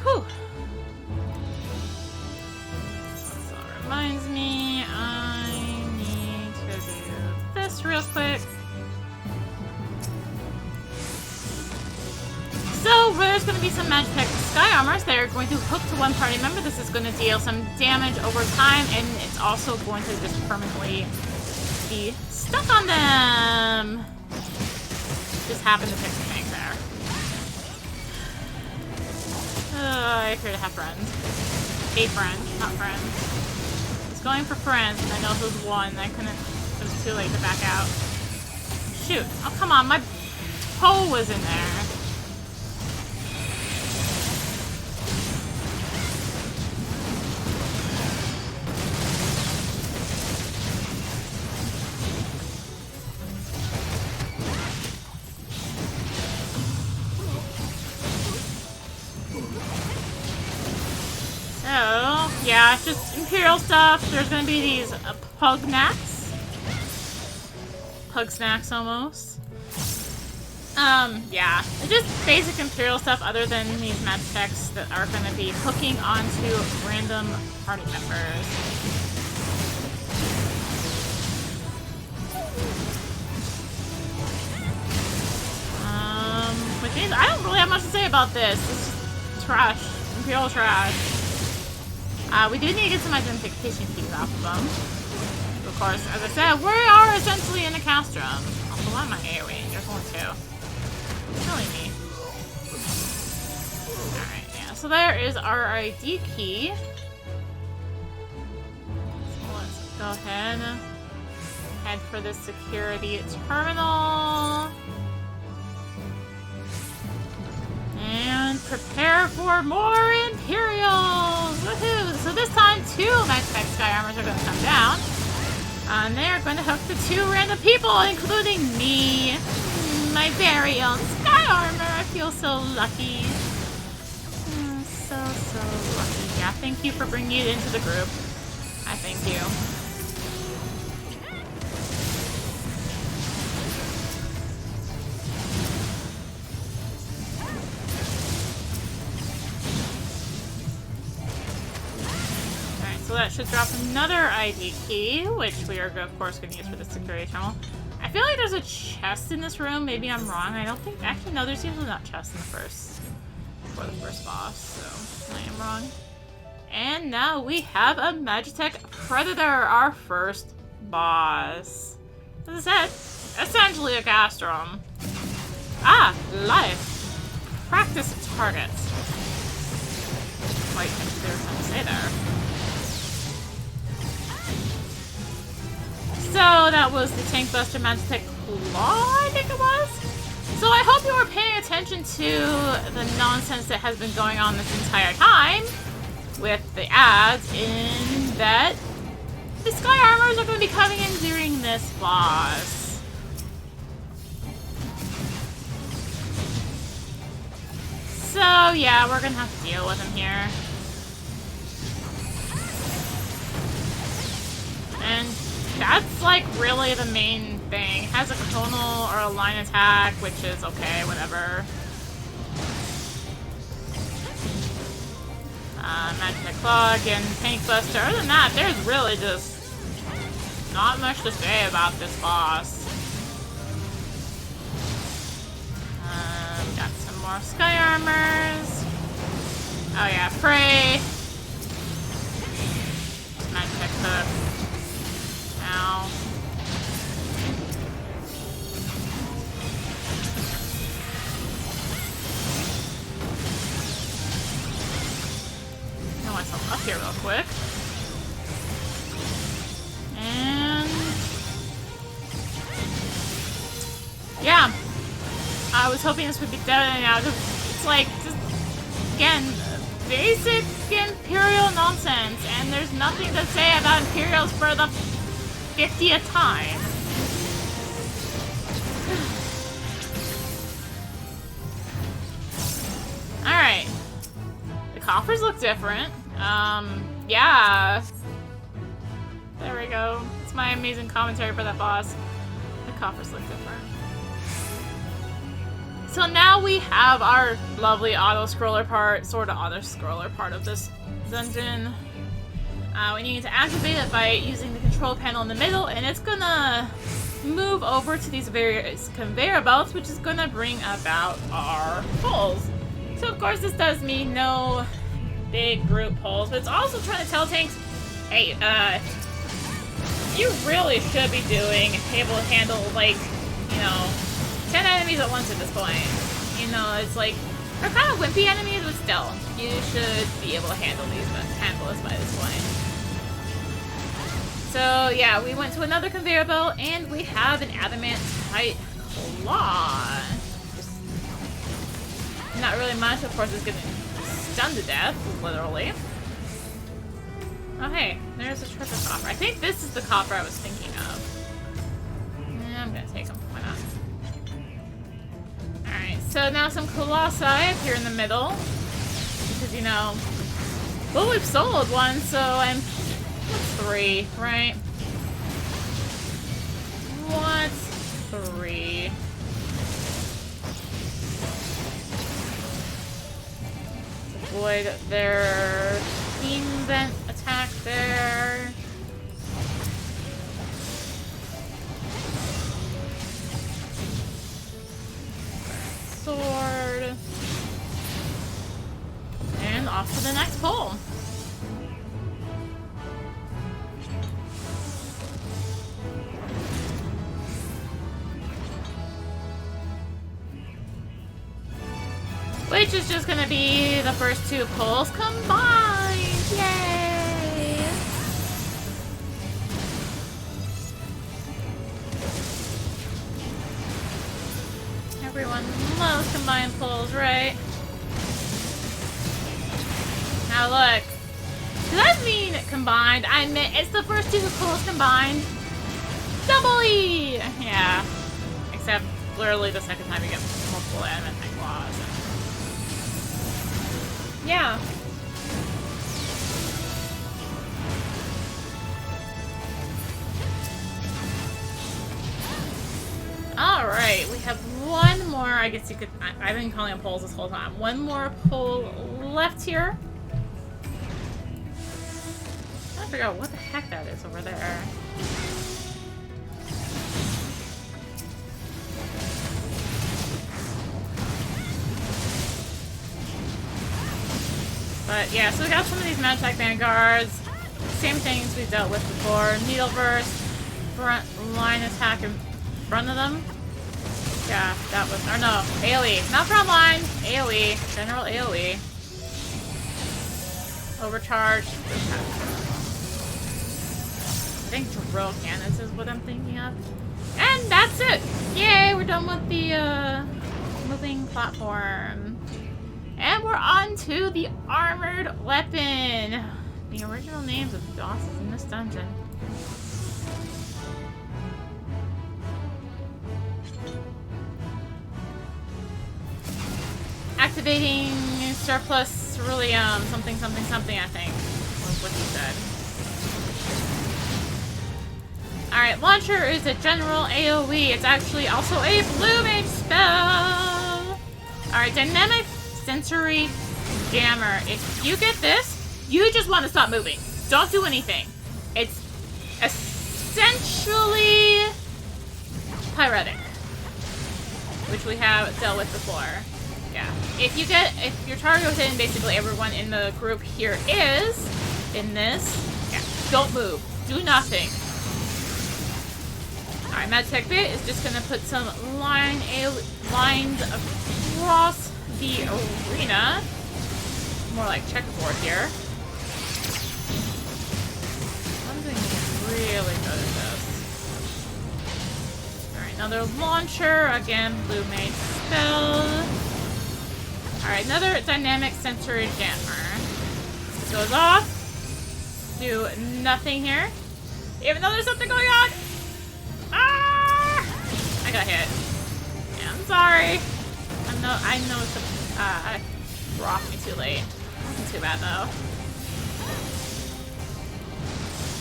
Whew. So it reminds me, I need to do this real quick. So, there's going to be some Magitek Sky Armors. They're going to hook to one party member. This is going to deal some damage over time, and it's also going to just permanently be stuck on them. Just happened to pick the thing there. I appear to have friends. A friend, not friends. He's going for friends, and I know who's one. I couldn't. It was too late to back out. Shoot! Oh come on, my toe was in there. Yeah, it's just Imperial stuff. There's gonna be these pug snacks. Pug snacks, almost. Yeah. It's just basic Imperial stuff other than these Magiteks that are gonna be hooking onto random party members. Which means I don't really have much to say about this. It's just trash. Imperial trash. We do need to get some identification keys off of them. Of course, as I said, we are essentially in a castrum. Also, why am I AoE? There's one too. Killing me. Alright, yeah. So there is our ID key. So let's go ahead. Head for the security terminal. And prepare for more Imperials! Woohoo! So this time, 2 Magitek Sky Armors are going to come down. And they are going to hook to 2 random people, including me. My very own Sky Armor. I feel so lucky. So lucky. Yeah, thank you for bringing it into the group. I thank you. So that should drop another ID key, which we are, of course, going to use for the security tunnel. I feel like there's a chest in this room. Maybe I'm wrong. I don't think... Actually, no, there's usually not chests in the first... for the first boss, so I am wrong. And now we have a Magitek Predator, our first boss. As I said, essentially a castrum. Ah, life. Practice targets. Quite clear what to say there. So that was the Tank Buster Magitek Claw, I think it was? So I hope you were paying attention to the nonsense that has been going on this entire time with the ads in that the Sky Armors are going to be coming in during this boss. So yeah, we're going to have to deal with him here. And that's like really the main thing. Has a conal or a line attack, which is okay, whatever. Magitek Claw and Tank Buster. Other than that, there's really just not much to say about this boss. Got some more Sky Armors. Oh yeah, Prey. Magitek Hook. Ow. Get myself up here real quick. And yeah. I was hoping this would be dead now. It's like just again basic Imperial nonsense, and there's nothing to say about Imperials for the 50th time. coffers look different. Yeah. There we go. It's my amazing commentary for that boss. The coffers look different. So now we have our lovely auto-scroller part, sort of auto-scroller part of this dungeon. We need to activate it by using the control panel in the middle, and it's gonna move over to these various conveyor belts, which is gonna bring about our pulls. So of course this does mean no big group pulls, but it's also trying to tell tanks, hey, you really should be able to handle, like, you know, 10 enemies at once at this point. You know, it's like, they're kind of wimpy enemies, but still, you should be able to handle this by this point. So yeah, we went to another conveyor belt, and we have an adamantite claw. Just not really much. Of course, it's getting stunned to death, literally. Oh hey, there's a treasure coffer. I think this is the coffer I was thinking of. Yeah, I'm gonna take him. Why not? Alright, so now some colossi appear in the middle. Because, you know, well, we've soloed one, so I'm... What's 3, right? What's 3? Avoid their steam vent attack there. Sword. And off to the next pull. Which is just gonna be the first 2 pulls combined! Yay! Everyone loves combined pulls, right? Now look. Does that mean combined? I meant it's the first 2 pulls combined. Double E! Yeah. Except literally the second time you get multiple adamantite claws. Yeah. Alright, we have one more, I guess you could, I've been calling them pulls this whole time. One more pull left here. I'm trying to figure out what the heck that is over there. But yeah, so we got some of these Magitek Vanguards. Same things we've dealt with before. Needle burst, front line attack in front of them. Yeah, that was, or no, AoE. Not front line, AoE. General AoE. Overcharge. I think drill cannons is what I'm thinking of. And that's it! Yay, we're done with the moving platform. And we're on to the armored weapon. The original names of the bosses in this dungeon. Activating surplus ceruleum, something, something, something, I think, was what he said. Alright, launcher is a general AoE. It's actually also a blue mage spell. Alright, dynamic sensory jammer. If you get this, you just want to stop moving. Don't do anything. It's essentially pyretic, which we have dealt with before. Yeah. If your target was hitting basically everyone in the group here is in this, yeah, don't move. Do nothing. Alright, Magitek Bit is just gonna put some lines across the arena. More like checkerboard here. I'm doing really good at this. Alright, another launcher. Again, blue mage spell. Alright, another dynamic sensory jammer. This goes off. Do nothing here. Even though there's something going on! Ah! I got hit. Yeah, I'm sorry. I know it's I dropped me too late. Wasn't too bad though.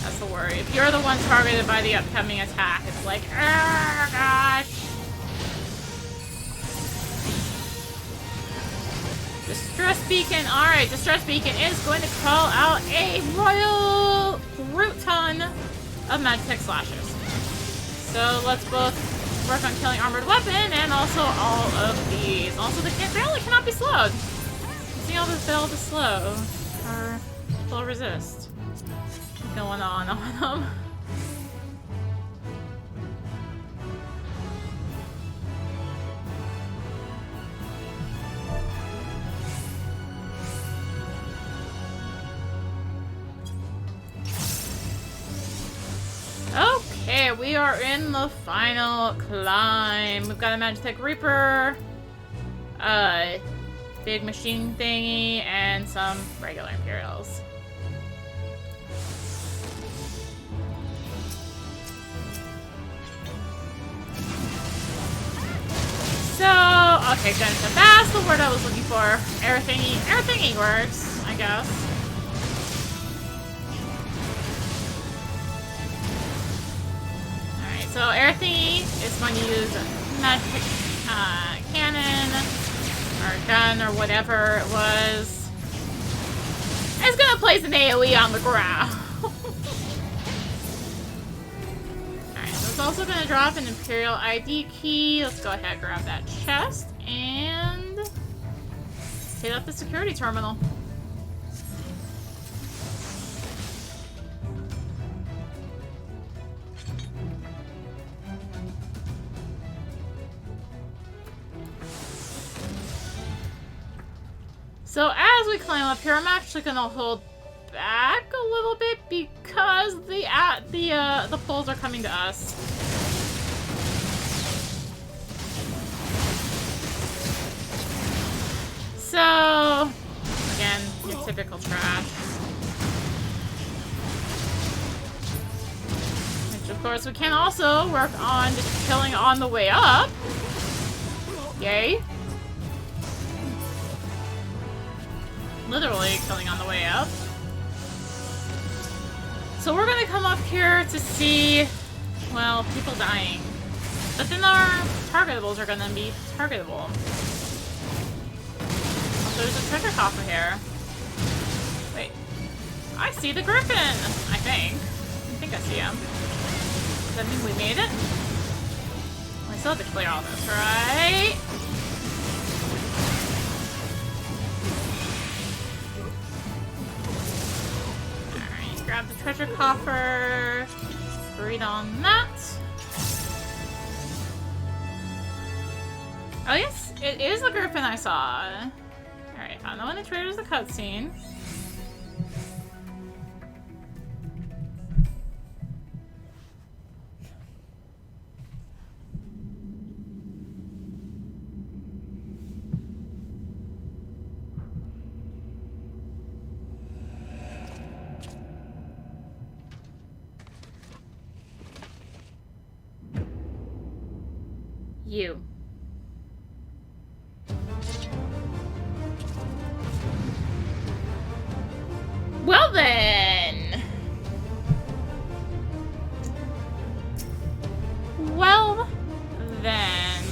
That's the worry. If you're the one targeted by the upcoming attack, it's like, oh gosh. Distress Beacon. Alright, Distress Beacon is going to call out a royal root ton of Magitek slashes. So let's both work on killing armored weapon and also all of these. Also, the barely cannot be slowed. See all this build is slow or will resist. Going on them. Okay, we are in the final climb. We've got a Magitek Reaper, big machine thingy, and some regular Imperials. So, okay, good. So that's the word I was looking for. Air thingy works, I guess. Alright, so air thingy is when you use magic cannon or gun or whatever it was. It's gonna place an AoE on the ground. Also going to drop an Imperial ID key. Let's go ahead and grab that chest and hit up the security terminal. So as we climb up here, I'm actually going to hold back a little bit because the poles are coming to us. So again, your typical trash. Which of course we can also work on just killing on the way up. Yay. Literally killing on the way up. So we're gonna come up here to see, well, people dying. But then our targetables are gonna be targetable. Also, there's a treasure coffer here. Wait. I see the Griffin, I think I see him. Does that mean we made it? We still have to clear all this, right? Grab the treasure coffer. Read on that. Oh yes, it is the Griffin I saw. Alright, found the one that triggers the cutscene. You. Well then. Well then.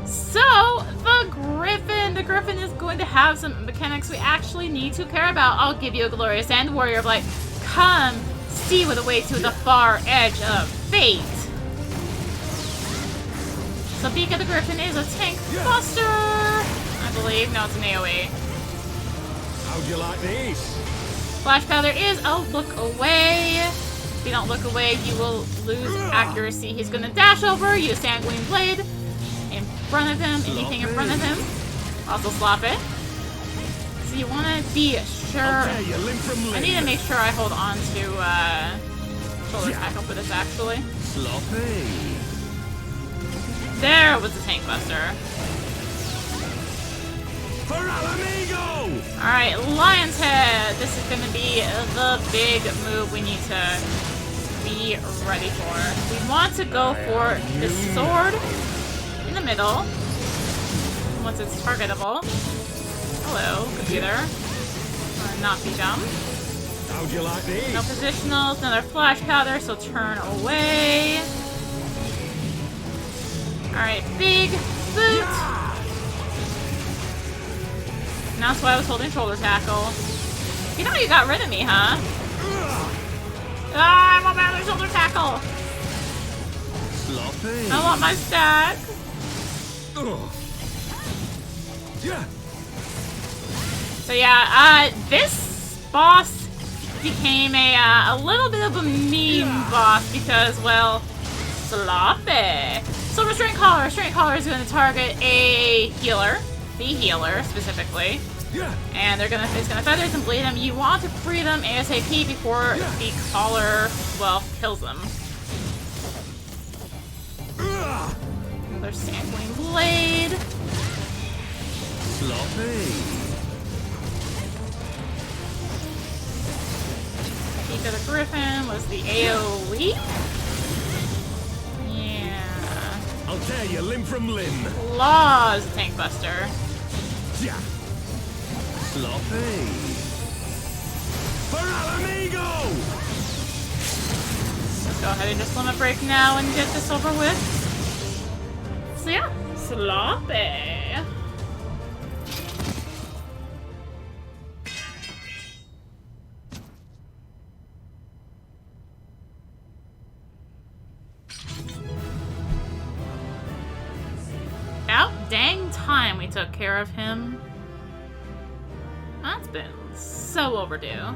So, the Griffin is going to have some mechanics we actually need to care about. I'll give you a glorious end, warrior of light. Come, see with a way to the far edge of fate. So Beak of the Griffin is a tank buster, I believe. No, it's an AoE. How'd you like these? Flash Powder is a look away. If you don't look away, you will lose accuracy. He's going to dash over, use Sanguine Blade in front of him, anything in front of him. Also slop it. So you want to be sure. I need to make sure I hold on to shoulder tackle for this actually. Sloppy. There was the tank buster. For Alamigo! Alright, Lion's Head. This is going to be the big move we need to be ready for. We want to go for the sword in the middle. once it's targetable. Hello, computer. Not be dumb. How'd you like these? No positionals, another flash powder, so turn away. Alright, big boot. Yeah! And that's why I was holding shoulder tackle. You know you got rid of me, huh? Ah, I want my other shoulder tackle! Sloppy. I want my stack. Yeah. So yeah, this boss became a little bit of a meme boss because, well, sloppy. So restraint collar is going to target a healer, the healer specifically, and it's going to feathers and bleed him. You want to free them ASAP before the collar, well, kills them. Another sampling blade. Sloppy. Peak of the Griffin was the AoE. Yeah. I'll tear you limb from limb. Laws, tank buster. Yeah. Sloppy. For Alamigo! Let's go ahead and just limit break now and get this over with. So yeah, sloppy. About dang time we took care of him. That's been so overdue.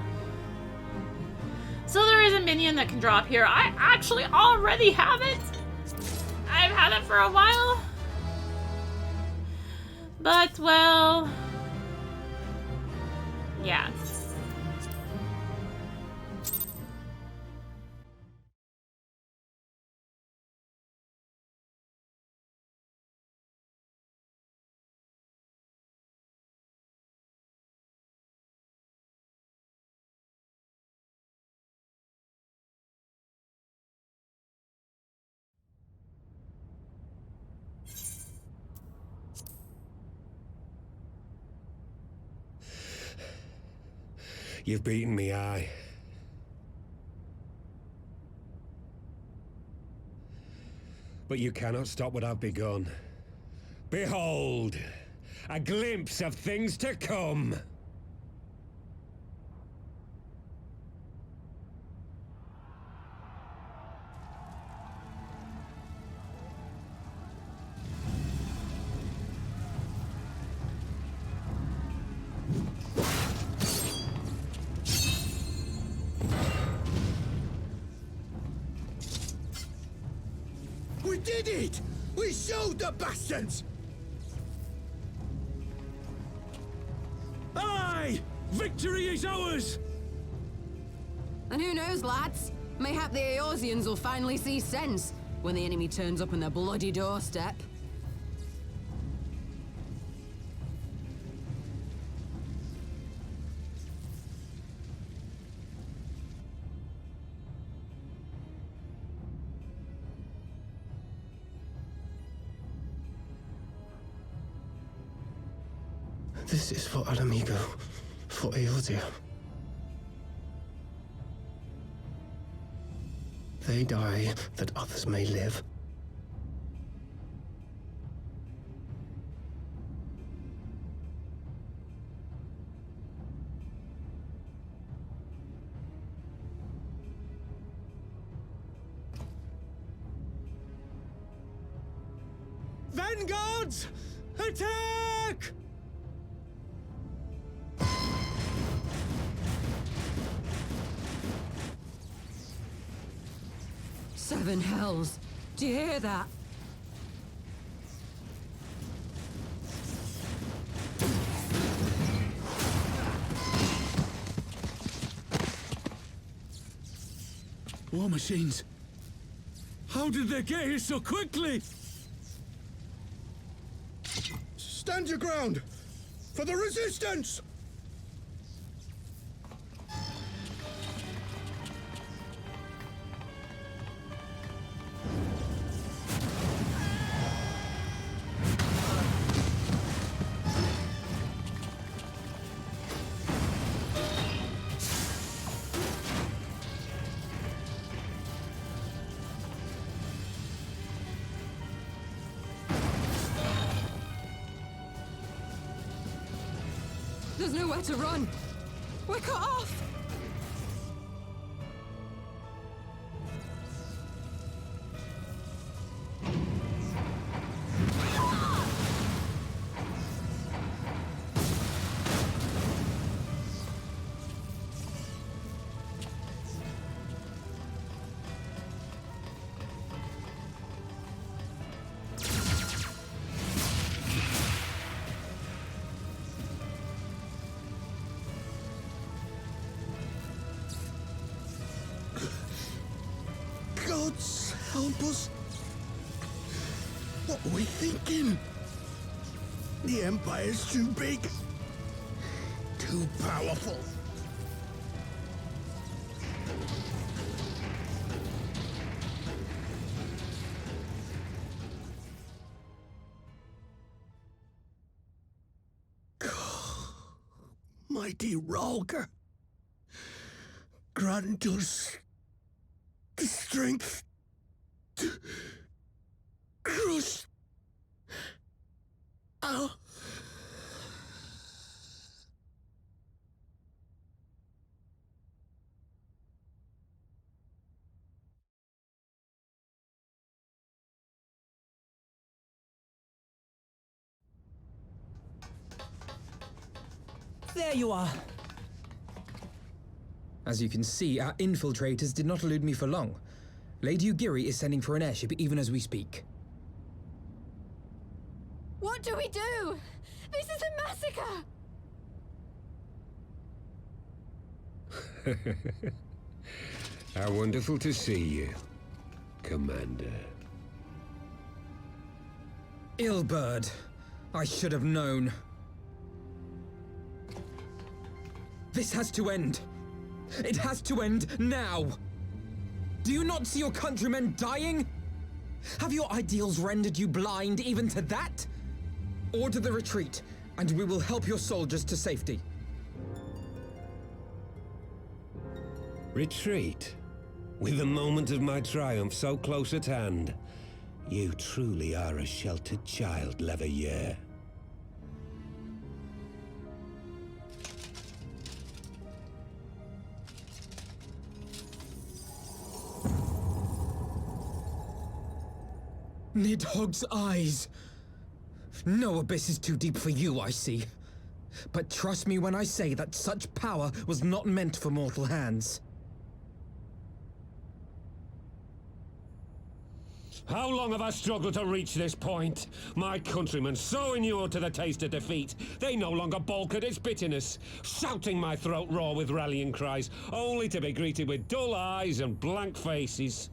So there is a minion that can drop here. I actually already have it. I've had it for a while. But, well... yeah. You've beaten me, aye. But you cannot stop what I've begun. Behold, a glimpse of things to come. We did it! We showed the bastards! Aye! Victory is ours! And who knows, lads? Mayhap the Eorzeans will finally see sense when the enemy turns up on their bloody doorstep. This is for Alamigo, for Eorzea. They die that others may live. Vanguards! Attack! Seven hells. Do you hear that? War machines. How did they get here so quickly? Stand your ground! For the resistance! There's nowhere to run. We're cut off. Gods help us. What are we thinking? The Empire's too big. Too powerful. Mighty Ralker, grant us the strength to crush our... There you are. As you can see, our infiltrators did not elude me for long. Lady Ugiri is sending for an airship even as we speak. What do we do? This is a massacre! How wonderful to see you, Commander. Illbird. I should have known. This has to end. It has to end now. Do you not see your countrymen dying? Have your ideals rendered you blind even to that? Order the retreat, and we will help your soldiers to safety. Retreat? With the moment of my triumph so close at hand? You truly are a sheltered child, Leveilleur. Nidhogg's eyes. No abyss is too deep for you, I see. But trust me when I say that such power was not meant for mortal hands. How long have I struggled to reach this point? My countrymen, so inured to the taste of defeat, they no longer balk at its bitterness, shouting my throat raw with rallying cries, only to be greeted with dull eyes and blank faces.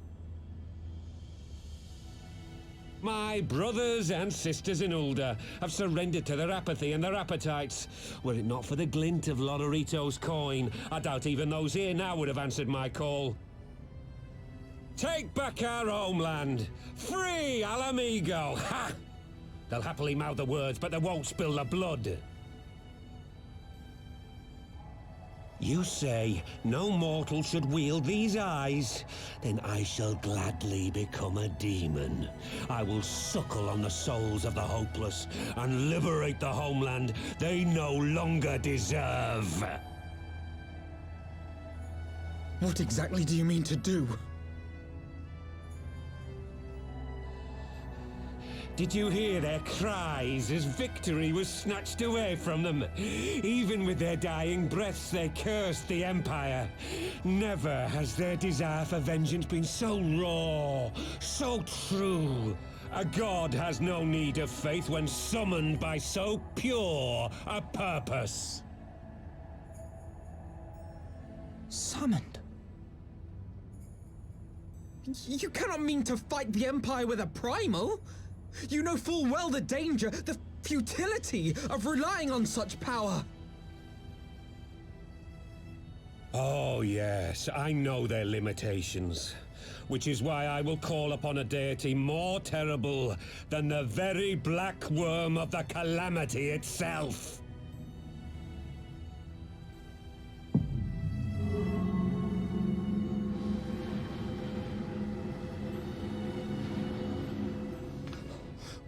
My brothers and sisters in Ulda have surrendered to their apathy and their appetites. Were it not for the glint of Lodorito's coin, I doubt even those here now would have answered my call. Take back our homeland! Free Alamigo! Ha! They'll happily mouth the words, but they won't spill the blood. You say no mortal should wield these eyes? Then I shall gladly become a demon. I will suckle on the souls of the hopeless and liberate the homeland they no longer deserve. What exactly do you mean to do? Did you hear their cries as victory was snatched away from them? Even with their dying breaths, they cursed the Empire. Never has their desire for vengeance been so raw, so true. A god has no need of faith when summoned by so pure a purpose. Summoned? You cannot mean to fight the Empire with a primal! You know full well the danger, the futility of relying on such power! Oh yes, I know their limitations. Which is why I will call upon a deity more terrible than the very black worm of the calamity itself.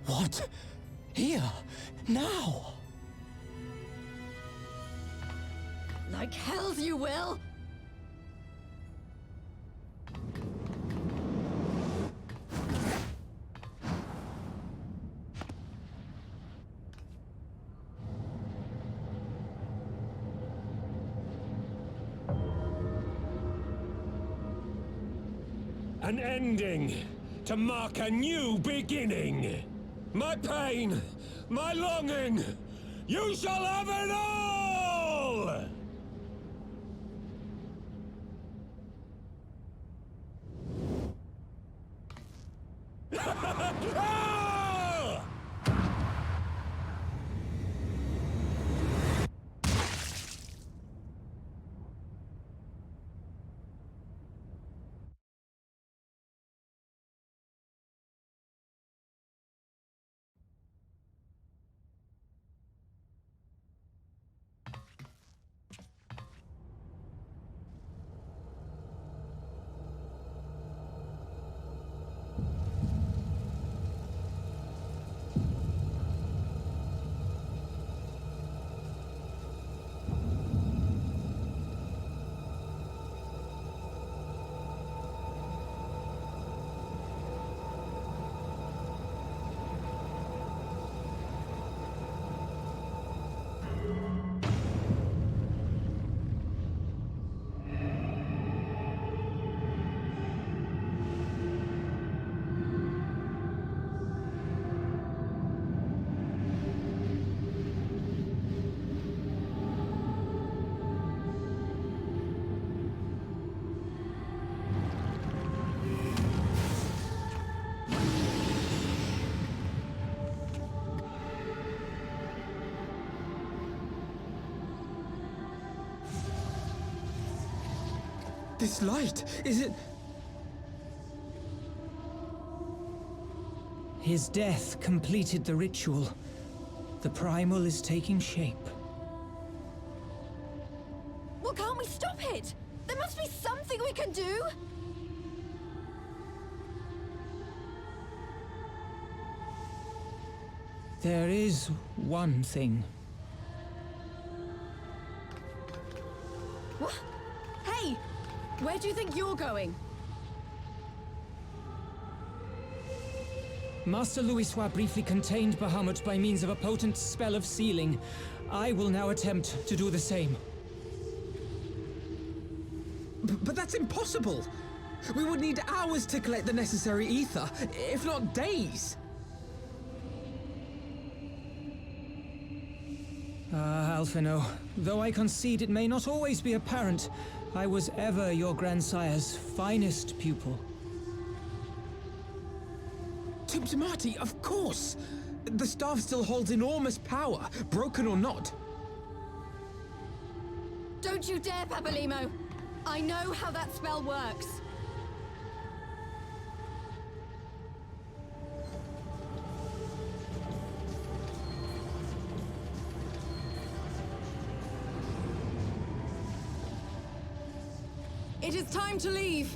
What? Here? Now? Like hells you will! An ending to mark a new beginning. My pain, my longing, you shall have it all! Ah! This light, is it... His death completed the ritual. The primal is taking shape. Well, can't we stop it? There must be something we can do! There is one thing. What? Hey! Where do you think you're going? Master Louisoix briefly contained Bahamut by means of a potent spell of sealing. I will now attempt to do the same. But that's impossible! We would need hours to collect the necessary ether, if not days! Ah, Alphino, though I concede it may not always be apparent, I was ever your grandsire's finest pupil. Tumtumati, of course! The staff still holds enormous power, broken or not. Don't you dare, Papalymo! I know how that spell works. It is time to leave.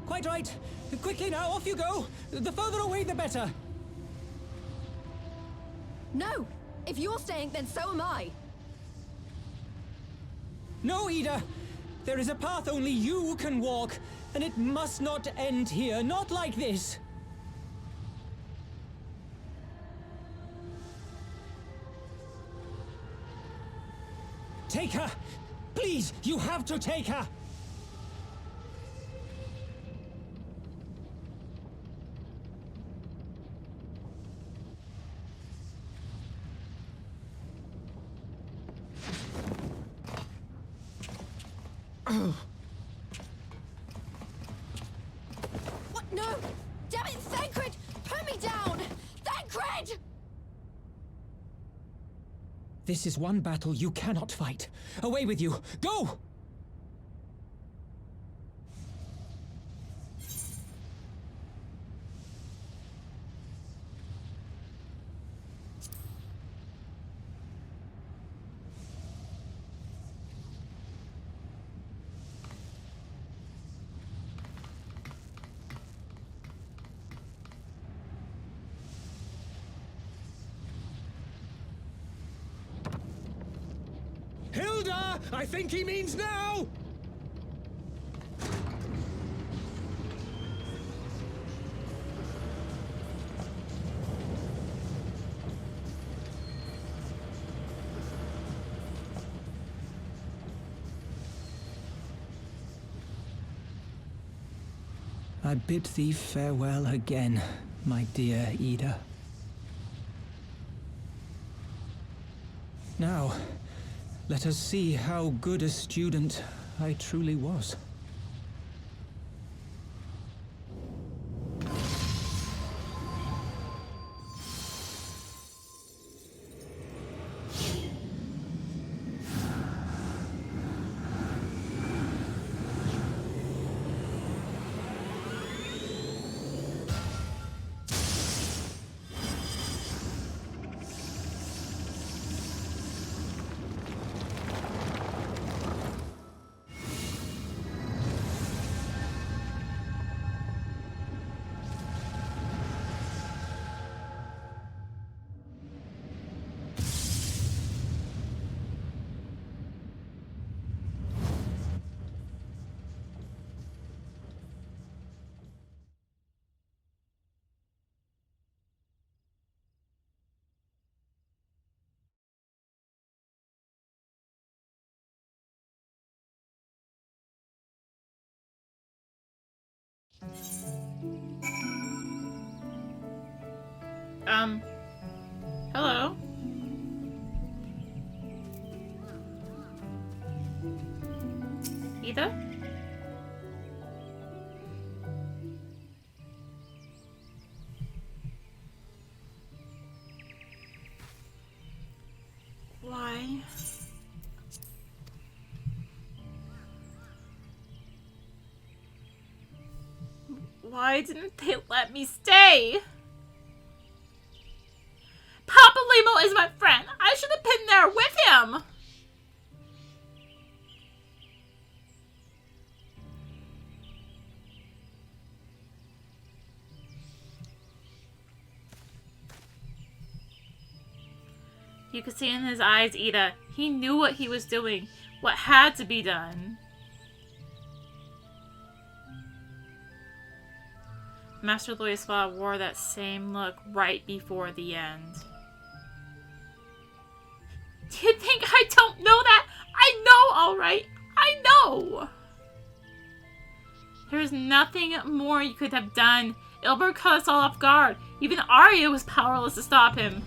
Quite right. Quickly now, off you go. The further away, the better. No! If you're staying, then so am I. No, Ida. There is a path only you can walk, and it must not end here, not like this. Take her! Please, you have to take her! What? No! Damn it, Thancred! Put me down! Thancred! This is one battle you cannot fight. Away with you! Go! I think he means now! I bid thee farewell again, my dear Ida. Now, let us see how good a student I truly was. Hello? Ida? Why? Why didn't they let me stay? Papa Limo is my friend. I should have been there with him. You could see in his eyes, Ida. He knew what he was doing, what had to be done. Master Louis wore that same look right before the end. Do you think I don't know that? I know, alright. I know. There's nothing more you could have done. Ilbert caught us all off guard. Even Arya was powerless to stop him.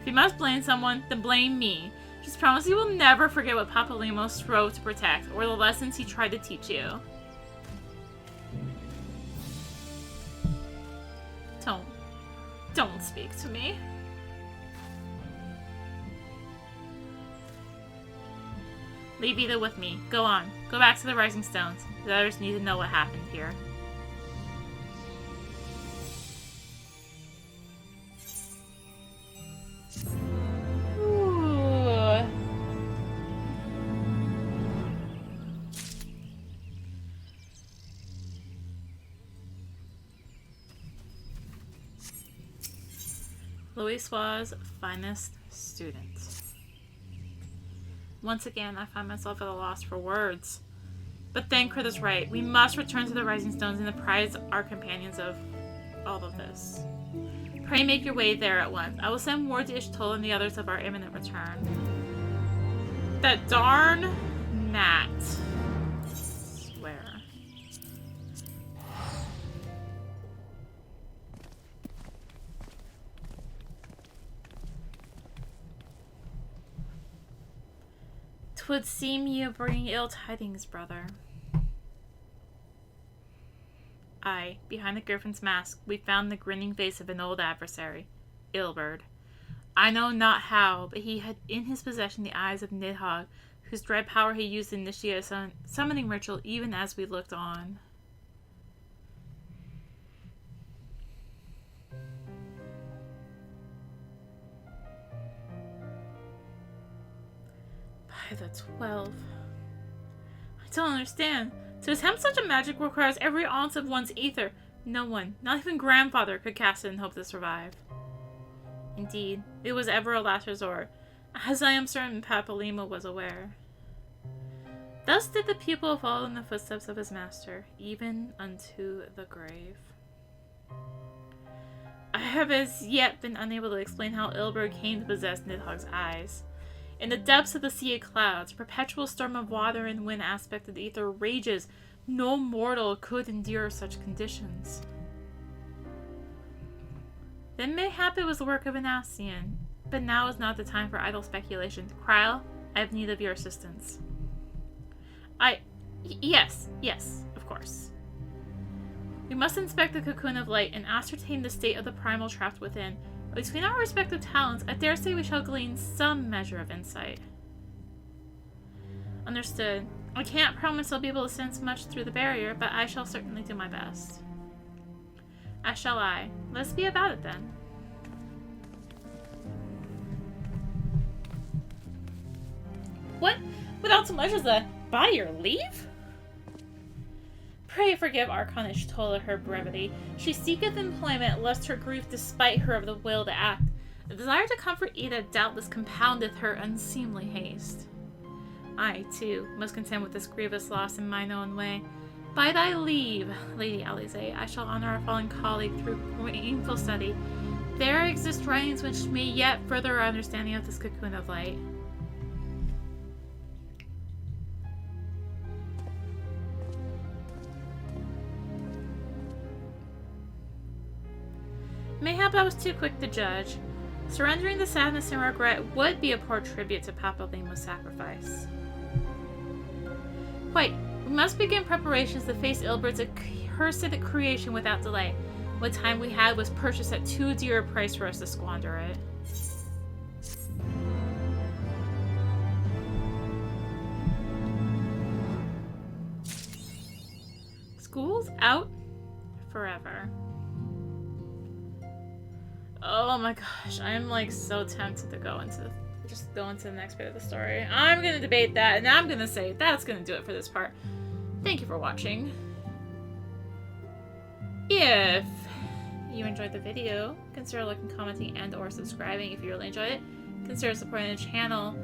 If you must blame someone, then blame me. Just promise you will never forget what Papa Limo strove to protect, or the lessons he tried to teach you. Don't speak to me. Leave Ida with me. Go on. Go back to the Rising Stones. The others need to know what happened here. Louis' finest student. Once again, I find myself at a loss for words. But Thancred is right. We must return to the Rising Stones and apprise our companions of all of this. Pray make your way there at once. I will send word to Ishtola and the others of our imminent return. That darn gnat. I swear. Twould seem you bring ill tidings, brother. Aye, behind the Griffin's mask, we found the grinning face of an old adversary, Ilbert. I know not how, but he had in his possession the eyes of Nidhogg, whose dread power he used to initiate a summoning ritual even as we looked on. By the 12. I don't understand. To attempt such a magic requires every ounce of one's ether. No one, not even grandfather, could cast it and hope to survive. Indeed, it was ever a last resort, as I am certain Papalymo was aware. Thus did the pupil follow in the footsteps of his master, even unto the grave. I have as yet been unable to explain how Ilberg came to possess Nidhogg's eyes. In the depths of the sea of clouds, a perpetual storm of water and wind aspect of the ether rages. No mortal could endure such conditions. Then mayhap it was the work of an Ascian, but now is not the time for idle speculation. Kryl, I have need of your assistance. Yes, of course. We must inspect the cocoon of light and ascertain the state of the primal trapped within. Between our respective talents, I dare say we shall glean some measure of insight. Understood. I can't promise I'll be able to sense much through the barrier, but I shall certainly do my best. As shall I. Let's be about it then. What? Without so much as a by your leave? Pray forgive Archonish told her brevity. She seeketh employment, lest her grief despite her of the will to act. The desire to comfort Ida doubtless compoundeth her unseemly haste. I, too, must contend with this grievous loss in mine own way. By thy leave, Lady Alisaie, I shall honor our fallen colleague through painful study. There exist writings which may yet further our understanding of this cocoon of light. Mayhap I was too quick to judge. Surrendering the sadness and regret would be a poor tribute to Papalymo's sacrifice. Quite. We must begin preparations to face Ilbert's accursed creation without delay. What time we had was purchased at too dear a price for us to squander it. School's out forever. Oh my gosh, I'm like so tempted to go into the next bit of the story. I'm gonna debate that, and I'm gonna say that's gonna do it for this part. Thank you for watching. If you enjoyed the video, consider liking, commenting, and or subscribing if you really enjoyed it. Consider supporting the channel.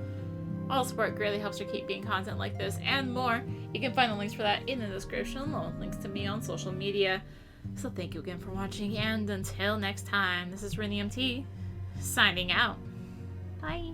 All support greatly helps her keep being content like this and more. You can find the links for that in the description, along with links to me on social media. So thank you again for watching, and until next time, this is rinimt, signing out. Bye!